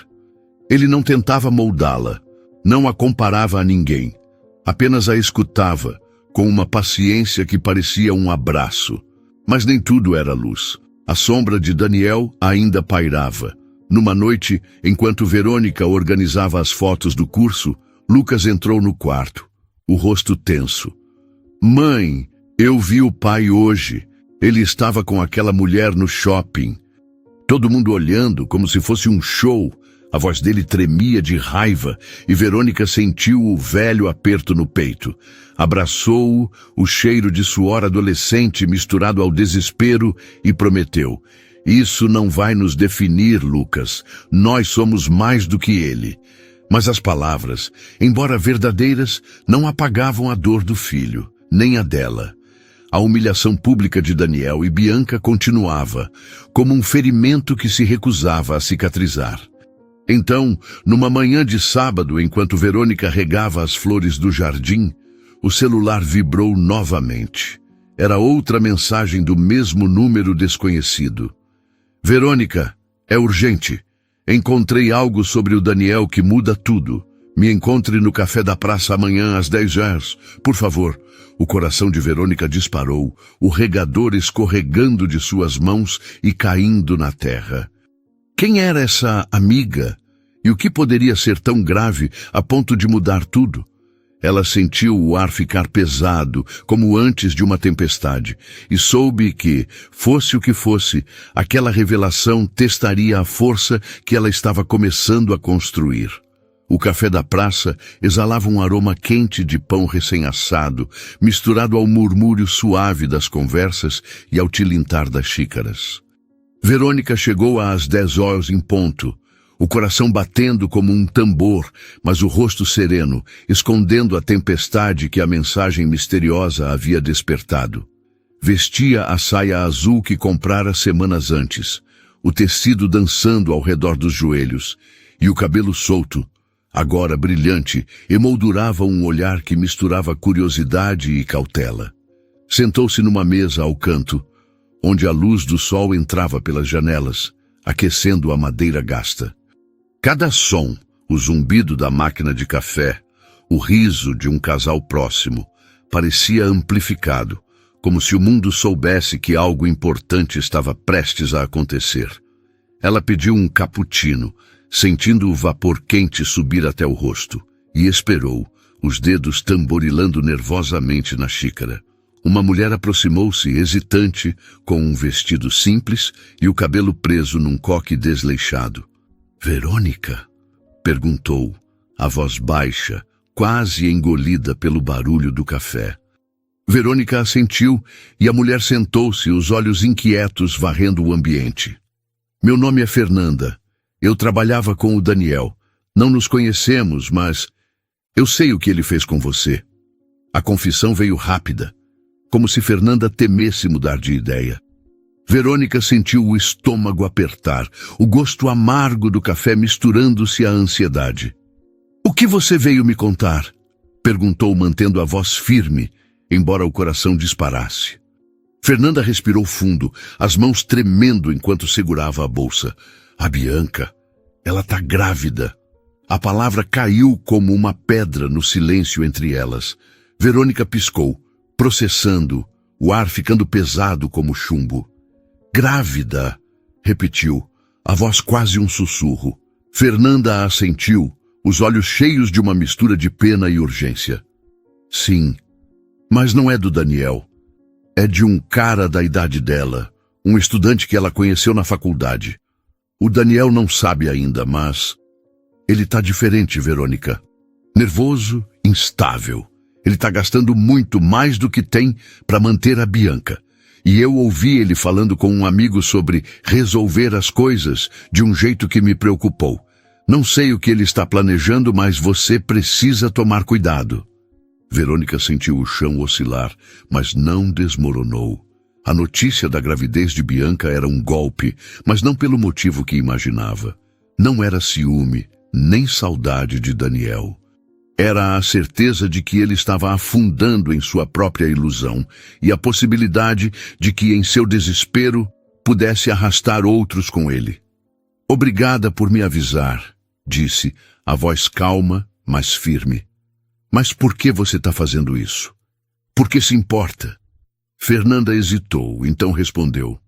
Ele não tentava moldá-la, não a comparava a ninguém. Apenas a escutava, com uma paciência que parecia um abraço. Mas nem tudo era luz. A sombra de Daniel ainda pairava. Numa noite, enquanto Verônica organizava as fotos do curso, Lucas entrou no quarto, o rosto tenso. "Mãe, eu vi o pai hoje. Ele estava com aquela mulher no shopping." Todo mundo olhando como se fosse um show. A voz dele tremia de raiva e Verônica sentiu o velho aperto no peito. Abraçou-o, o cheiro de suor adolescente misturado ao desespero, e prometeu: "Isso não vai nos definir, Lucas. Nós somos mais do que ele." Mas as palavras, embora verdadeiras, não apagavam a dor do filho, nem a dela. A humilhação pública de Daniel e Bianca continuava, como um ferimento que se recusava a cicatrizar. Então, numa manhã de sábado, enquanto Verônica regava as flores do jardim, o celular vibrou novamente. Era outra mensagem do mesmo número desconhecido. "Verônica, é urgente. Encontrei algo sobre o Daniel que muda tudo. Me encontre no café da praça amanhã às 10 horas. Por favor." O coração de Verônica disparou, o regador escorregando de suas mãos e caindo na terra. Quem era essa amiga? E o que poderia ser tão grave a ponto de mudar tudo? Ela sentiu o ar ficar pesado, como antes de uma tempestade, e soube que, fosse o que fosse, aquela revelação testaria a força que ela estava começando a construir. O café da praça exalava um aroma quente de pão recém-assado, misturado ao murmúrio suave das conversas e ao tilintar das xícaras. Verônica chegou às 10 horas em ponto, o coração batendo como um tambor, mas o rosto sereno, escondendo a tempestade que a mensagem misteriosa havia despertado. Vestia a saia azul que comprara semanas antes, o tecido dançando ao redor dos joelhos, e o cabelo solto, agora brilhante, emoldurava um olhar que misturava curiosidade e cautela. Sentou-se numa mesa ao canto, onde a luz do sol entrava pelas janelas, aquecendo a madeira gasta. Cada som, o zumbido da máquina de café, o riso de um casal próximo, parecia amplificado, como se o mundo soubesse que algo importante estava prestes a acontecer. Ela pediu um cappuccino, sentindo o vapor quente subir até o rosto, e esperou, os dedos tamborilando nervosamente na xícara. Uma mulher aproximou-se, hesitante, com um vestido simples e o cabelo preso num coque desleixado. "Verônica?" perguntou, a voz baixa, quase engolida pelo barulho do café. Verônica assentiu e a mulher sentou-se, os olhos inquietos varrendo o ambiente. "Meu nome é Fernanda. Eu trabalhava com o Daniel. Não nos conhecemos, mas eu sei o que ele fez com você." A confissão veio rápida, como se Fernanda temesse mudar de ideia. Verônica sentiu o estômago apertar, o gosto amargo do café misturando-se à ansiedade. "O que você veio me contar?" perguntou, mantendo a voz firme, embora o coração disparasse. Fernanda respirou fundo, as mãos tremendo enquanto segurava a bolsa. "A Bianca, ela tá grávida." A palavra caiu como uma pedra no silêncio entre elas. Verônica piscou, processando, o ar ficando pesado como chumbo. "Grávida", repetiu, a voz quase um sussurro. Fernanda assentiu, os olhos cheios de uma mistura de pena e urgência. "Sim, mas não é do Daniel. É de um cara da idade dela, um estudante que ela conheceu na faculdade. O Daniel não sabe ainda, mas... ele tá diferente, Verônica. Nervoso, instável. Ele tá gastando muito mais do que tem para manter a Bianca. E eu ouvi ele falando com um amigo sobre resolver as coisas de um jeito que me preocupou. Não sei o que ele está planejando, mas você precisa tomar cuidado." Verônica sentiu o chão oscilar, mas não desmoronou. A notícia da gravidez de Bianca era um golpe, mas não pelo motivo que imaginava. Não era ciúme, nem saudade de Daniel. Era a certeza de que ele estava afundando em sua própria ilusão e a possibilidade de que, em seu desespero, pudesse arrastar outros com ele. "Obrigada por me avisar", disse, a voz calma, mas firme. "Mas por que você está fazendo isso? Por que se importa?" Fernanda hesitou, então respondeu.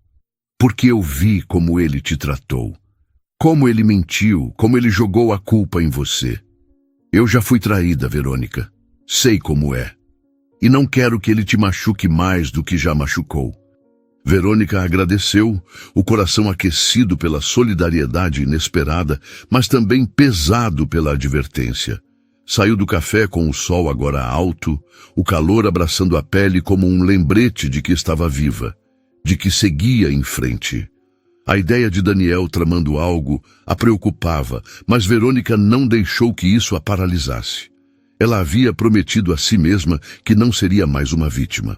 "Porque eu vi como ele te tratou. Como ele mentiu, como ele jogou a culpa em você. Eu já fui traída, Verônica. Sei como é. E não quero que ele te machuque mais do que já machucou." Verônica agradeceu, o coração aquecido pela solidariedade inesperada, mas também pesado pela advertência. Saiu do café com o sol agora alto, o calor abraçando a pele como um lembrete de que estava viva, de que seguia em frente. A ideia de Daniel tramando algo a preocupava, mas Verônica não deixou que isso a paralisasse. Ela havia prometido a si mesma que não seria mais uma vítima.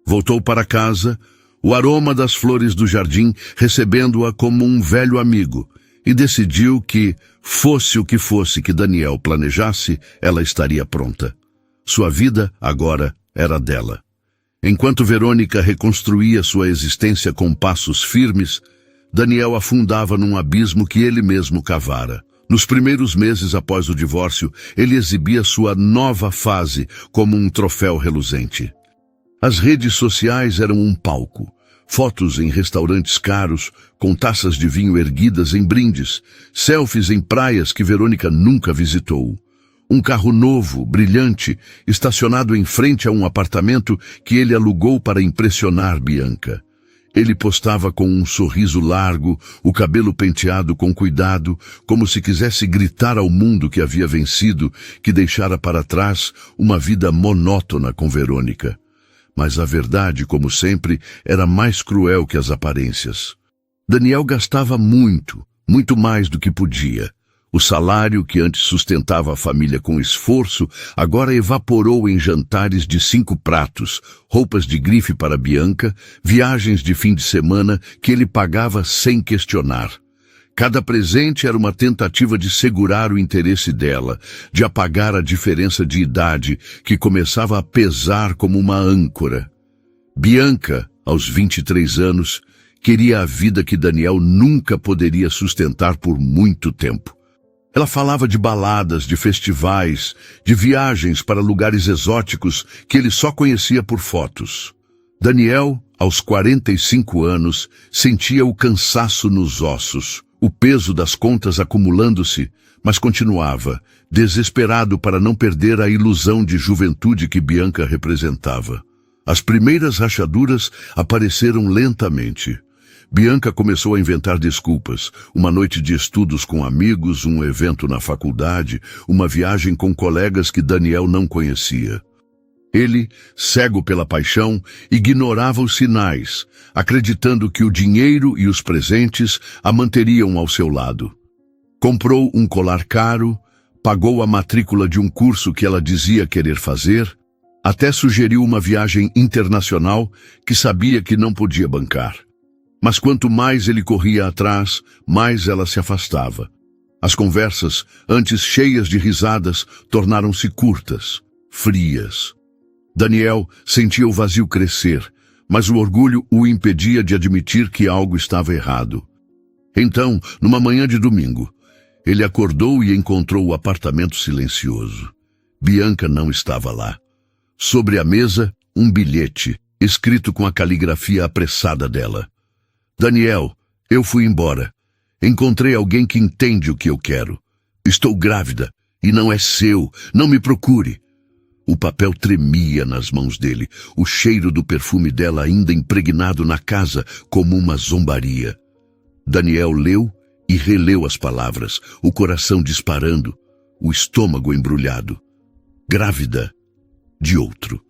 Voltou para casa, o aroma das flores do jardim recebendo-a como um velho amigo, e decidiu que, fosse o que fosse que Daniel planejasse, ela estaria pronta. Sua vida, agora, era dela. Enquanto Verônica reconstruía sua existência com passos firmes, Daniel afundava num abismo que ele mesmo cavara. Nos primeiros meses após o divórcio, ele exibia sua nova fase como um troféu reluzente. As redes sociais eram um palco. Fotos em restaurantes caros, com taças de vinho erguidas em brindes, selfies em praias que Verônica nunca visitou. Um carro novo, brilhante, estacionado em frente a um apartamento que ele alugou para impressionar Bianca. Ele postava com um sorriso largo, o cabelo penteado com cuidado, como se quisesse gritar ao mundo que havia vencido, que deixara para trás uma vida monótona com Verônica. Mas a verdade, como sempre, era mais cruel que as aparências. Daniel gastava muito, muito mais do que podia. O salário, que antes sustentava a família com esforço, agora evaporou em jantares de 5 pratos, roupas de grife para Bianca, viagens de fim de semana que ele pagava sem questionar. Cada presente era uma tentativa de segurar o interesse dela, de apagar a diferença de idade que começava a pesar como uma âncora. Bianca, aos 23 anos, queria a vida que Daniel nunca poderia sustentar por muito tempo. Ela falava de baladas, de festivais, de viagens para lugares exóticos que ele só conhecia por fotos. Daniel, aos 45 anos, sentia o cansaço nos ossos, o peso das contas acumulando-se, mas continuava, desesperado para não perder a ilusão de juventude que Bianca representava. As primeiras rachaduras apareceram lentamente. Bianca começou a inventar desculpas, uma noite de estudos com amigos, um evento na faculdade, uma viagem com colegas que Daniel não conhecia. Ele, cego pela paixão, ignorava os sinais, acreditando que o dinheiro e os presentes a manteriam ao seu lado. Comprou um colar caro, pagou a matrícula de um curso que ela dizia querer fazer, até sugeriu uma viagem internacional que sabia que não podia bancar. Mas quanto mais ele corria atrás, mais ela se afastava. As conversas, antes cheias de risadas, tornaram-se curtas, frias. Daniel sentia o vazio crescer, mas o orgulho o impedia de admitir que algo estava errado. Então, numa manhã de domingo, ele acordou e encontrou o apartamento silencioso. Bianca não estava lá. Sobre a mesa, um bilhete, escrito com a caligrafia apressada dela. Daniel, eu fui embora. Encontrei alguém que entende o que eu quero. Estou grávida e não é seu. Não me procure. O papel tremia nas mãos dele, o cheiro do perfume dela ainda impregnado na casa como uma zombaria. Daniel leu e releu as palavras, o coração disparando, o estômago embrulhado. Grávida de outro.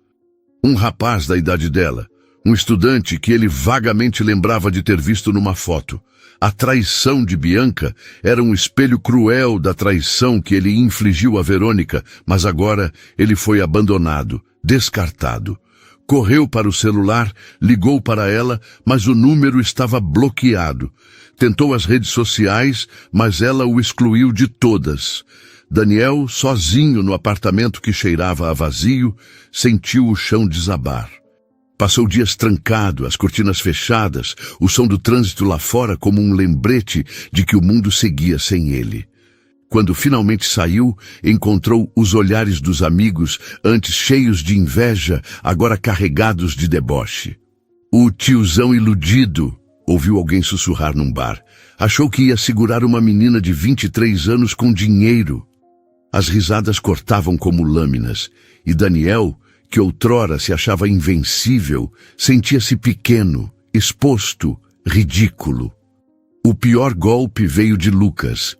Um rapaz da idade dela, um estudante que ele vagamente lembrava de ter visto numa foto. A traição de Bianca era um espelho cruel da traição que ele infligiu a Verônica, mas agora ele foi abandonado, descartado. Correu para o celular, ligou para ela, mas o número estava bloqueado. Tentou as redes sociais, mas ela o excluiu de todas. Daniel, sozinho no apartamento que cheirava a vazio, sentiu o chão desabar. Passou dias trancado, as cortinas fechadas, o som do trânsito lá fora como um lembrete de que o mundo seguia sem ele. Quando finalmente saiu, encontrou os olhares dos amigos, antes cheios de inveja, agora carregados de deboche. O tiozão iludido, ouviu alguém sussurrar num bar. Achou que ia segurar uma menina de 23 anos com dinheiro. As risadas cortavam como lâminas, e Daniel, que outrora se achava invencível, sentia-se pequeno, exposto, ridículo. O pior golpe veio de Lucas.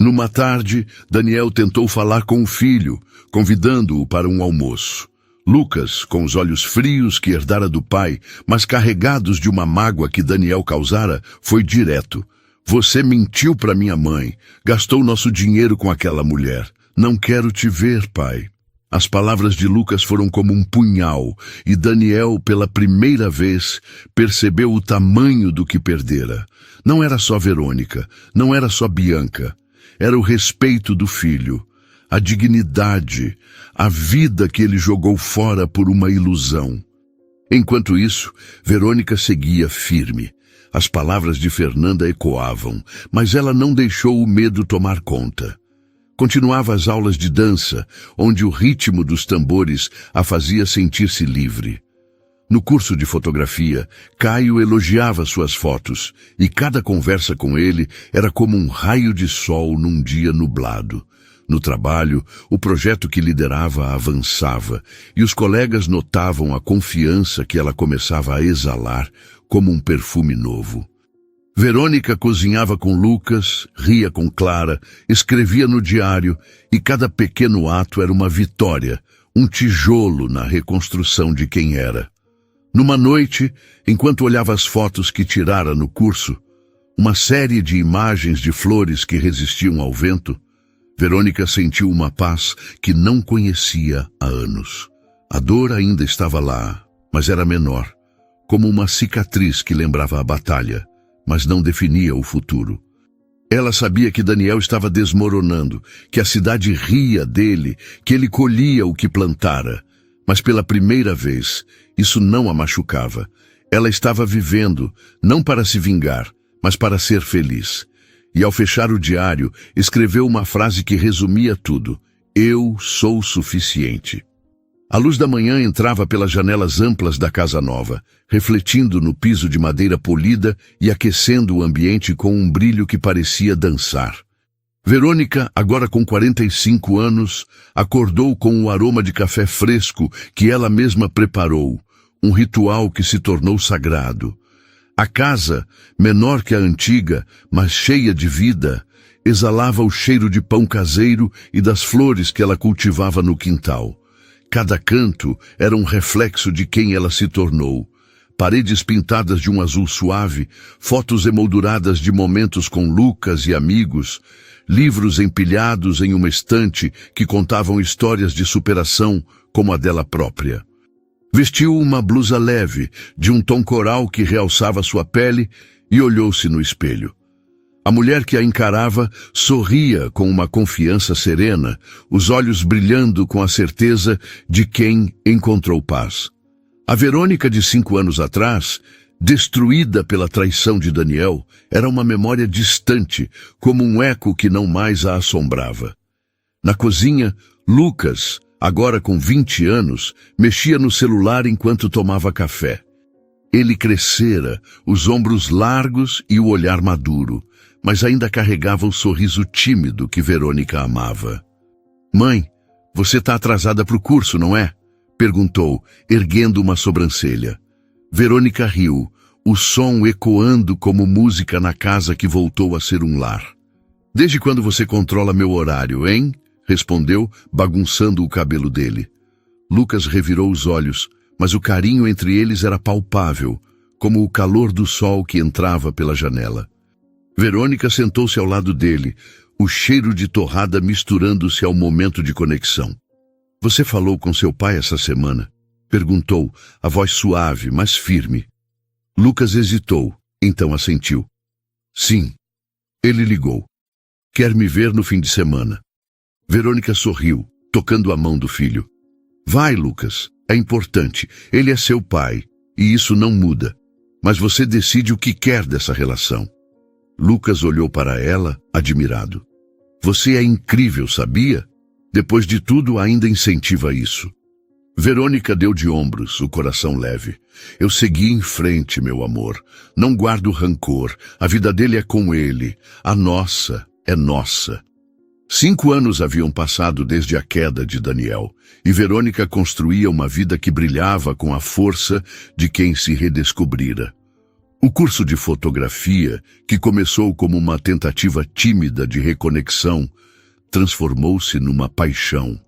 Numa tarde, Daniel tentou falar com o filho, convidando-o para um almoço. Lucas, com os olhos frios que herdara do pai, mas carregados de uma mágoa que Daniel causara, foi direto. Você mentiu para minha mãe, gastou nosso dinheiro com aquela mulher. Não quero te ver, pai. As palavras de Lucas foram como um punhal, e Daniel, pela primeira vez, percebeu o tamanho do que perdera. Não era só Verônica, não era só Bianca. Era o respeito do filho, a dignidade, a vida que ele jogou fora por uma ilusão. Enquanto isso, Verônica seguia firme. As palavras de Fernanda ecoavam, mas ela não deixou o medo tomar conta. Continuava as aulas de dança, onde o ritmo dos tambores a fazia sentir-se livre. No curso de fotografia, Caio elogiava suas fotos, e cada conversa com ele era como um raio de sol num dia nublado. No trabalho, o projeto que liderava avançava, e os colegas notavam a confiança que ela começava a exalar como um perfume novo. Verônica cozinhava com Lucas, ria com Clara, escrevia no diário, e cada pequeno ato era uma vitória, um tijolo na reconstrução de quem era. Numa noite, enquanto olhava as fotos que tirara no curso, uma série de imagens de flores que resistiam ao vento, Verônica sentiu uma paz que não conhecia há anos. A dor ainda estava lá, mas era menor, como uma cicatriz que lembrava a batalha, mas não definia o futuro. Ela sabia que Daniel estava desmoronando, que a cidade ria dele, que ele colhia o que plantara. Mas pela primeira vez, isso não a machucava. Ela estava vivendo, não para se vingar, mas para ser feliz. E ao fechar o diário, escreveu uma frase que resumia tudo. Eu sou suficiente. A luz da manhã entrava pelas janelas amplas da casa nova, refletindo no piso de madeira polida e aquecendo o ambiente com um brilho que parecia dançar. Verônica, agora com 45 anos, acordou com o aroma de café fresco que ela mesma preparou, um ritual que se tornou sagrado. A casa, menor que a antiga, mas cheia de vida, exalava o cheiro de pão caseiro e das flores que ela cultivava no quintal. Cada canto era um reflexo de quem ela se tornou. Paredes pintadas de um azul suave, fotos emolduradas de momentos com Lucas e amigos, livros empilhados em uma estante que contavam histórias de superação como a dela própria. Vestiu uma blusa leve, de um tom coral que realçava sua pele, e olhou-se no espelho. A mulher que a encarava sorria com uma confiança serena, os olhos brilhando com a certeza de quem encontrou paz. A Verônica de 5 anos atrás, destruída pela traição de Daniel, era uma memória distante, como um eco que não mais a assombrava. Na cozinha, Lucas, agora com 20 anos, mexia no celular enquanto tomava café. Ele crescera, os ombros largos e o olhar maduro, mas ainda carregava o sorriso tímido que Verônica amava. "Mãe, você está atrasada para o curso, não é?" perguntou, erguendo uma sobrancelha. Verônica riu, o som ecoando como música na casa que voltou a ser um lar. "Desde quando você controla meu horário, hein?" respondeu, bagunçando o cabelo dele. Lucas revirou os olhos, mas o carinho entre eles era palpável, como o calor do sol que entrava pela janela. Verônica sentou-se ao lado dele, o cheiro de torrada misturando-se ao momento de conexão. "Você falou com seu pai essa semana?" perguntou, a voz suave, mas firme. Lucas hesitou, então assentiu. "Sim, ele ligou. Quer me ver no fim de semana." Verônica sorriu, tocando a mão do filho. "Vai, Lucas, é importante. Ele é seu pai, e isso não muda. Mas você decide o que quer dessa relação." Lucas olhou para ela, admirado. "Você é incrível, sabia? Depois de tudo, ainda incentiva isso." Verônica deu de ombros, o coração leve. "Eu segui em frente, meu amor. Não guardo rancor. A vida dele é com ele. A nossa é nossa." 5 anos haviam passado desde a queda de Daniel, e Verônica construía uma vida que brilhava com a força de quem se redescobrira. O curso de fotografia, que começou como uma tentativa tímida de reconexão, transformou-se numa paixão.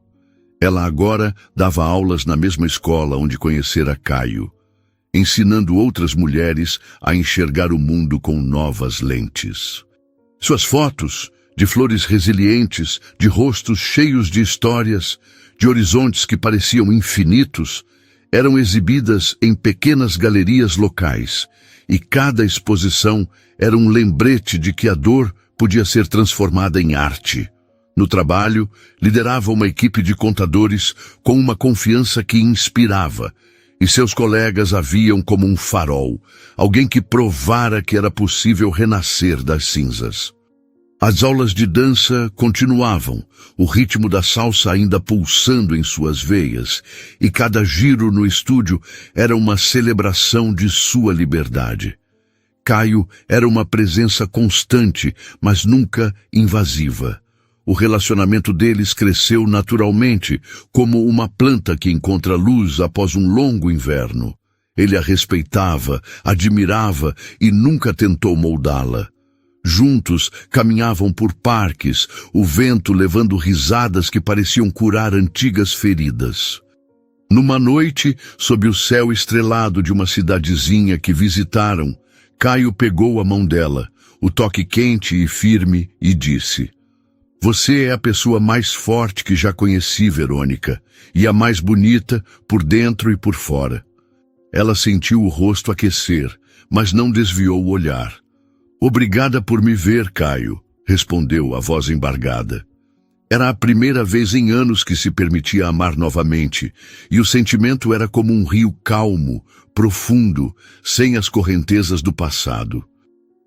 Ela agora dava aulas na mesma escola onde conhecera Caio, ensinando outras mulheres a enxergar o mundo com novas lentes. Suas fotos, de flores resilientes, de rostos cheios de histórias, de horizontes que pareciam infinitos, eram exibidas em pequenas galerias locais, e cada exposição era um lembrete de que a dor podia ser transformada em arte. No trabalho, liderava uma equipe de contadores com uma confiança que inspirava, e seus colegas a viam como um farol, alguém que provara que era possível renascer das cinzas. As aulas de dança continuavam, o ritmo da salsa ainda pulsando em suas veias, e cada giro no estúdio era uma celebração de sua liberdade. Caio era uma presença constante, mas nunca invasiva. O relacionamento deles cresceu naturalmente, como uma planta que encontra luz após um longo inverno. Ele a respeitava, admirava e nunca tentou moldá-la. Juntos caminhavam por parques, o vento levando risadas que pareciam curar antigas feridas. Numa noite, sob o céu estrelado de uma cidadezinha que visitaram, Caio pegou a mão dela, o toque quente e firme, e disse: "Você é a pessoa mais forte que já conheci, Verônica, e a mais bonita por dentro e por fora." Ela sentiu o rosto aquecer, mas não desviou o olhar. "Obrigada por me ver, Caio", respondeu a voz embargada. Era a primeira vez em anos que se permitia amar novamente, e o sentimento era como um rio calmo, profundo, sem as correntezas do passado.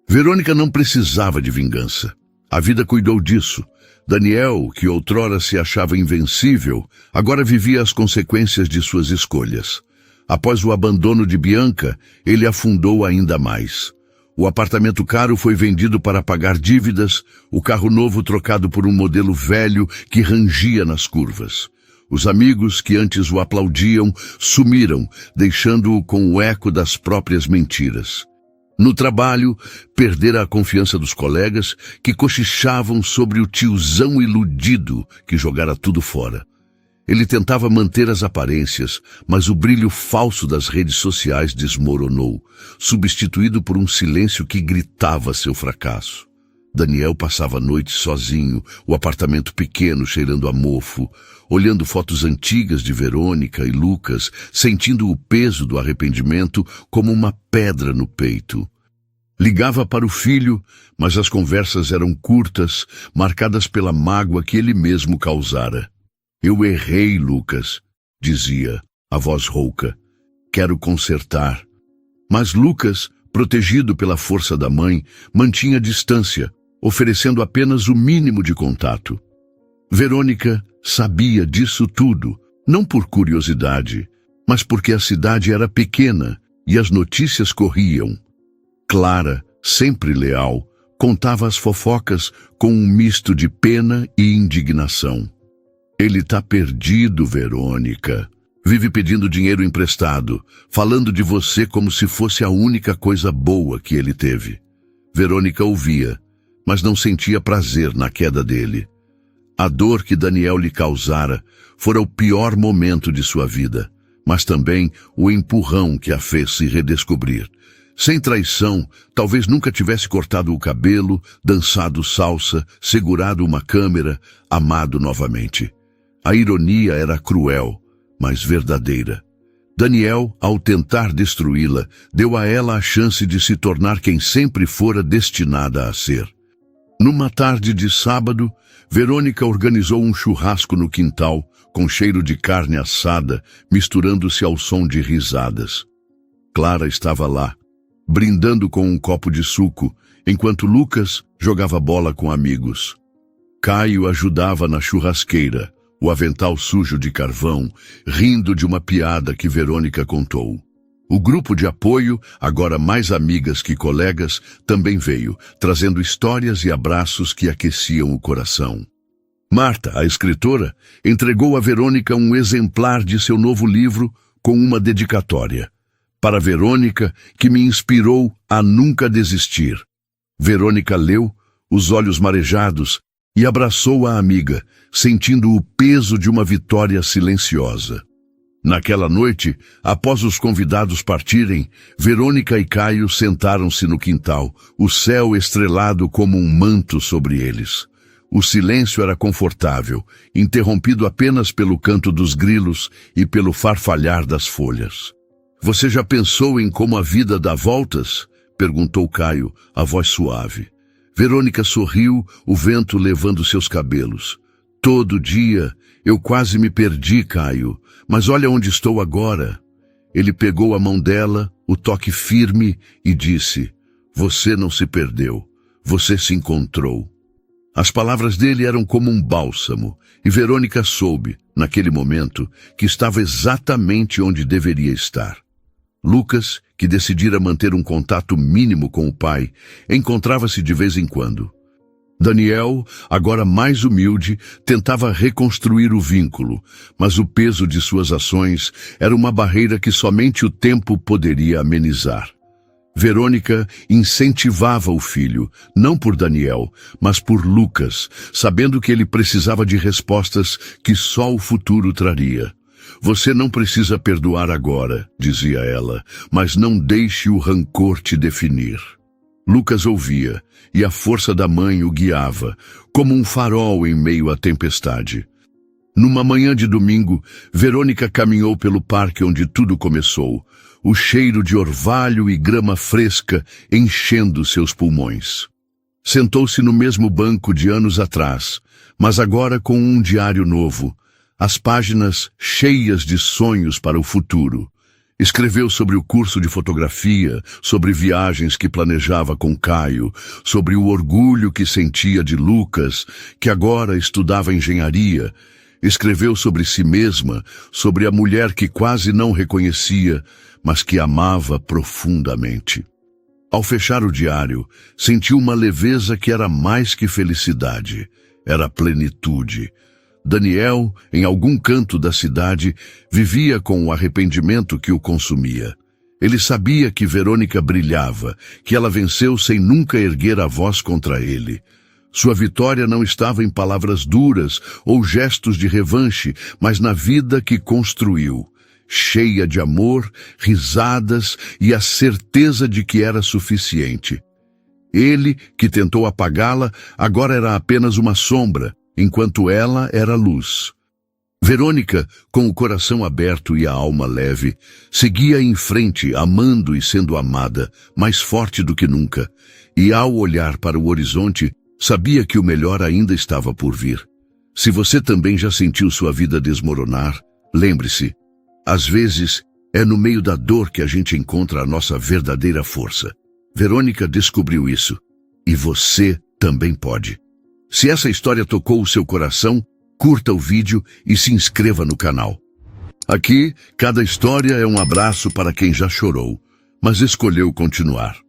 Verônica não precisava de vingança. A vida cuidou disso. Daniel, que outrora se achava invencível, agora vivia as consequências de suas escolhas. Após o abandono de Bianca, ele afundou ainda mais. O apartamento caro foi vendido para pagar dívidas, o carro novo trocado por um modelo velho que rangia nas curvas. Os amigos que antes o aplaudiam sumiram, deixando-o com o eco das próprias mentiras. No trabalho, perdera a confiança dos colegas que cochichavam sobre o tiozão iludido que jogara tudo fora. Ele tentava manter as aparências, mas o brilho falso das redes sociais desmoronou, substituído por um silêncio que gritava seu fracasso. Daniel passava noites sozinho, o apartamento pequeno cheirando a mofo, olhando fotos antigas de Verônica e Lucas, sentindo o peso do arrependimento como uma pedra no peito. Ligava para o filho, mas as conversas eram curtas, marcadas pela mágoa que ele mesmo causara. Eu errei, Lucas, dizia, a voz rouca. Quero consertar. Mas Lucas, protegido pela força da mãe, mantinha distância, oferecendo apenas o mínimo de contato. Verônica sabia disso tudo, não por curiosidade, mas porque a cidade era pequena e as notícias corriam. Clara, sempre leal, contava as fofocas com um misto de pena e indignação. Ele tá perdido, Verônica. Vive pedindo dinheiro emprestado, falando de você como se fosse a única coisa boa que ele teve. Verônica ouvia, mas não sentia prazer na queda dele. A dor que Daniel lhe causara fora o pior momento de sua vida, mas também o empurrão que a fez se redescobrir. Sem traição, talvez nunca tivesse cortado o cabelo, dançado salsa, segurado uma câmera, amado novamente. A ironia era cruel, mas verdadeira. Daniel, ao tentar destruí-la, deu a ela a chance de se tornar quem sempre fora destinada a ser. Numa tarde de sábado, Verônica organizou um churrasco no quintal, com cheiro de carne assada, misturando-se ao som de risadas. Clara estava lá, brindando com um copo de suco, enquanto Lucas jogava bola com amigos. Caio ajudava na churrasqueira, o avental sujo de carvão, rindo de uma piada que Verônica contou. O grupo de apoio, agora mais amigas que colegas, também veio, trazendo histórias e abraços que aqueciam o coração. Marta, a escritora, entregou a Verônica um exemplar de seu novo livro com uma dedicatória. Para Verônica, que me inspirou a nunca desistir. Verônica leu, os olhos marejados, e abraçou a amiga, sentindo o peso de uma vitória silenciosa. Naquela noite, após os convidados partirem, Verônica e Caio sentaram-se no quintal, o céu estrelado como um manto sobre eles. O silêncio era confortável, interrompido apenas pelo canto dos grilos e pelo farfalhar das folhas. "Você já pensou em como a vida dá voltas?" perguntou Caio, a voz suave. Verônica sorriu, o vento levando seus cabelos. "Todo dia eu quase me perdi, Caio, mas olha onde estou agora." Ele pegou a mão dela, o toque firme, e disse: "Você não se perdeu, você se encontrou." As palavras dele eram como um bálsamo, e Verônica soube, naquele momento, que estava exatamente onde deveria estar. Lucas, que decidira manter um contato mínimo com o pai, encontrava-se de vez em quando. Daniel, agora mais humilde, tentava reconstruir o vínculo, mas o peso de suas ações era uma barreira que somente o tempo poderia amenizar. Verônica incentivava o filho, não por Daniel, mas por Lucas, sabendo que ele precisava de respostas que só o futuro traria. "Você não precisa perdoar agora", dizia ela, "mas não deixe o rancor te definir." Lucas ouvia, e a força da mãe o guiava, como um farol em meio à tempestade. Numa manhã de domingo, Verônica caminhou pelo parque onde tudo começou, o cheiro de orvalho e grama fresca enchendo seus pulmões. Sentou-se no mesmo banco de anos atrás, mas agora com um diário novo, as páginas cheias de sonhos para o futuro. Escreveu sobre o curso de fotografia, sobre viagens que planejava com Caio, sobre o orgulho que sentia de Lucas, que agora estudava engenharia. Escreveu sobre si mesma, sobre a mulher que quase não reconhecia, mas que amava profundamente. Ao fechar o diário, sentiu uma leveza que era mais que felicidade, era plenitude. Daniel, em algum canto da cidade, vivia com o arrependimento que o consumia. Ele sabia que Verônica brilhava, que ela venceu sem nunca erguer a voz contra ele. Sua vitória não estava em palavras duras ou gestos de revanche, mas na vida que construiu, cheia de amor, risadas e a certeza de que era suficiente. Ele, que tentou apagá-la, agora era apenas uma sombra, enquanto ela era luz. Verônica, com o coração aberto e a alma leve, seguia em frente, amando e sendo amada, mais forte do que nunca, e ao olhar para o horizonte, sabia que o melhor ainda estava por vir. Se você também já sentiu sua vida desmoronar, lembre-se, às vezes é no meio da dor que a gente encontra a nossa verdadeira força. Verônica descobriu isso, e você também pode. Se essa história tocou o seu coração, curta o vídeo e se inscreva no canal. Aqui, cada história é um abraço para quem já chorou, mas escolheu continuar.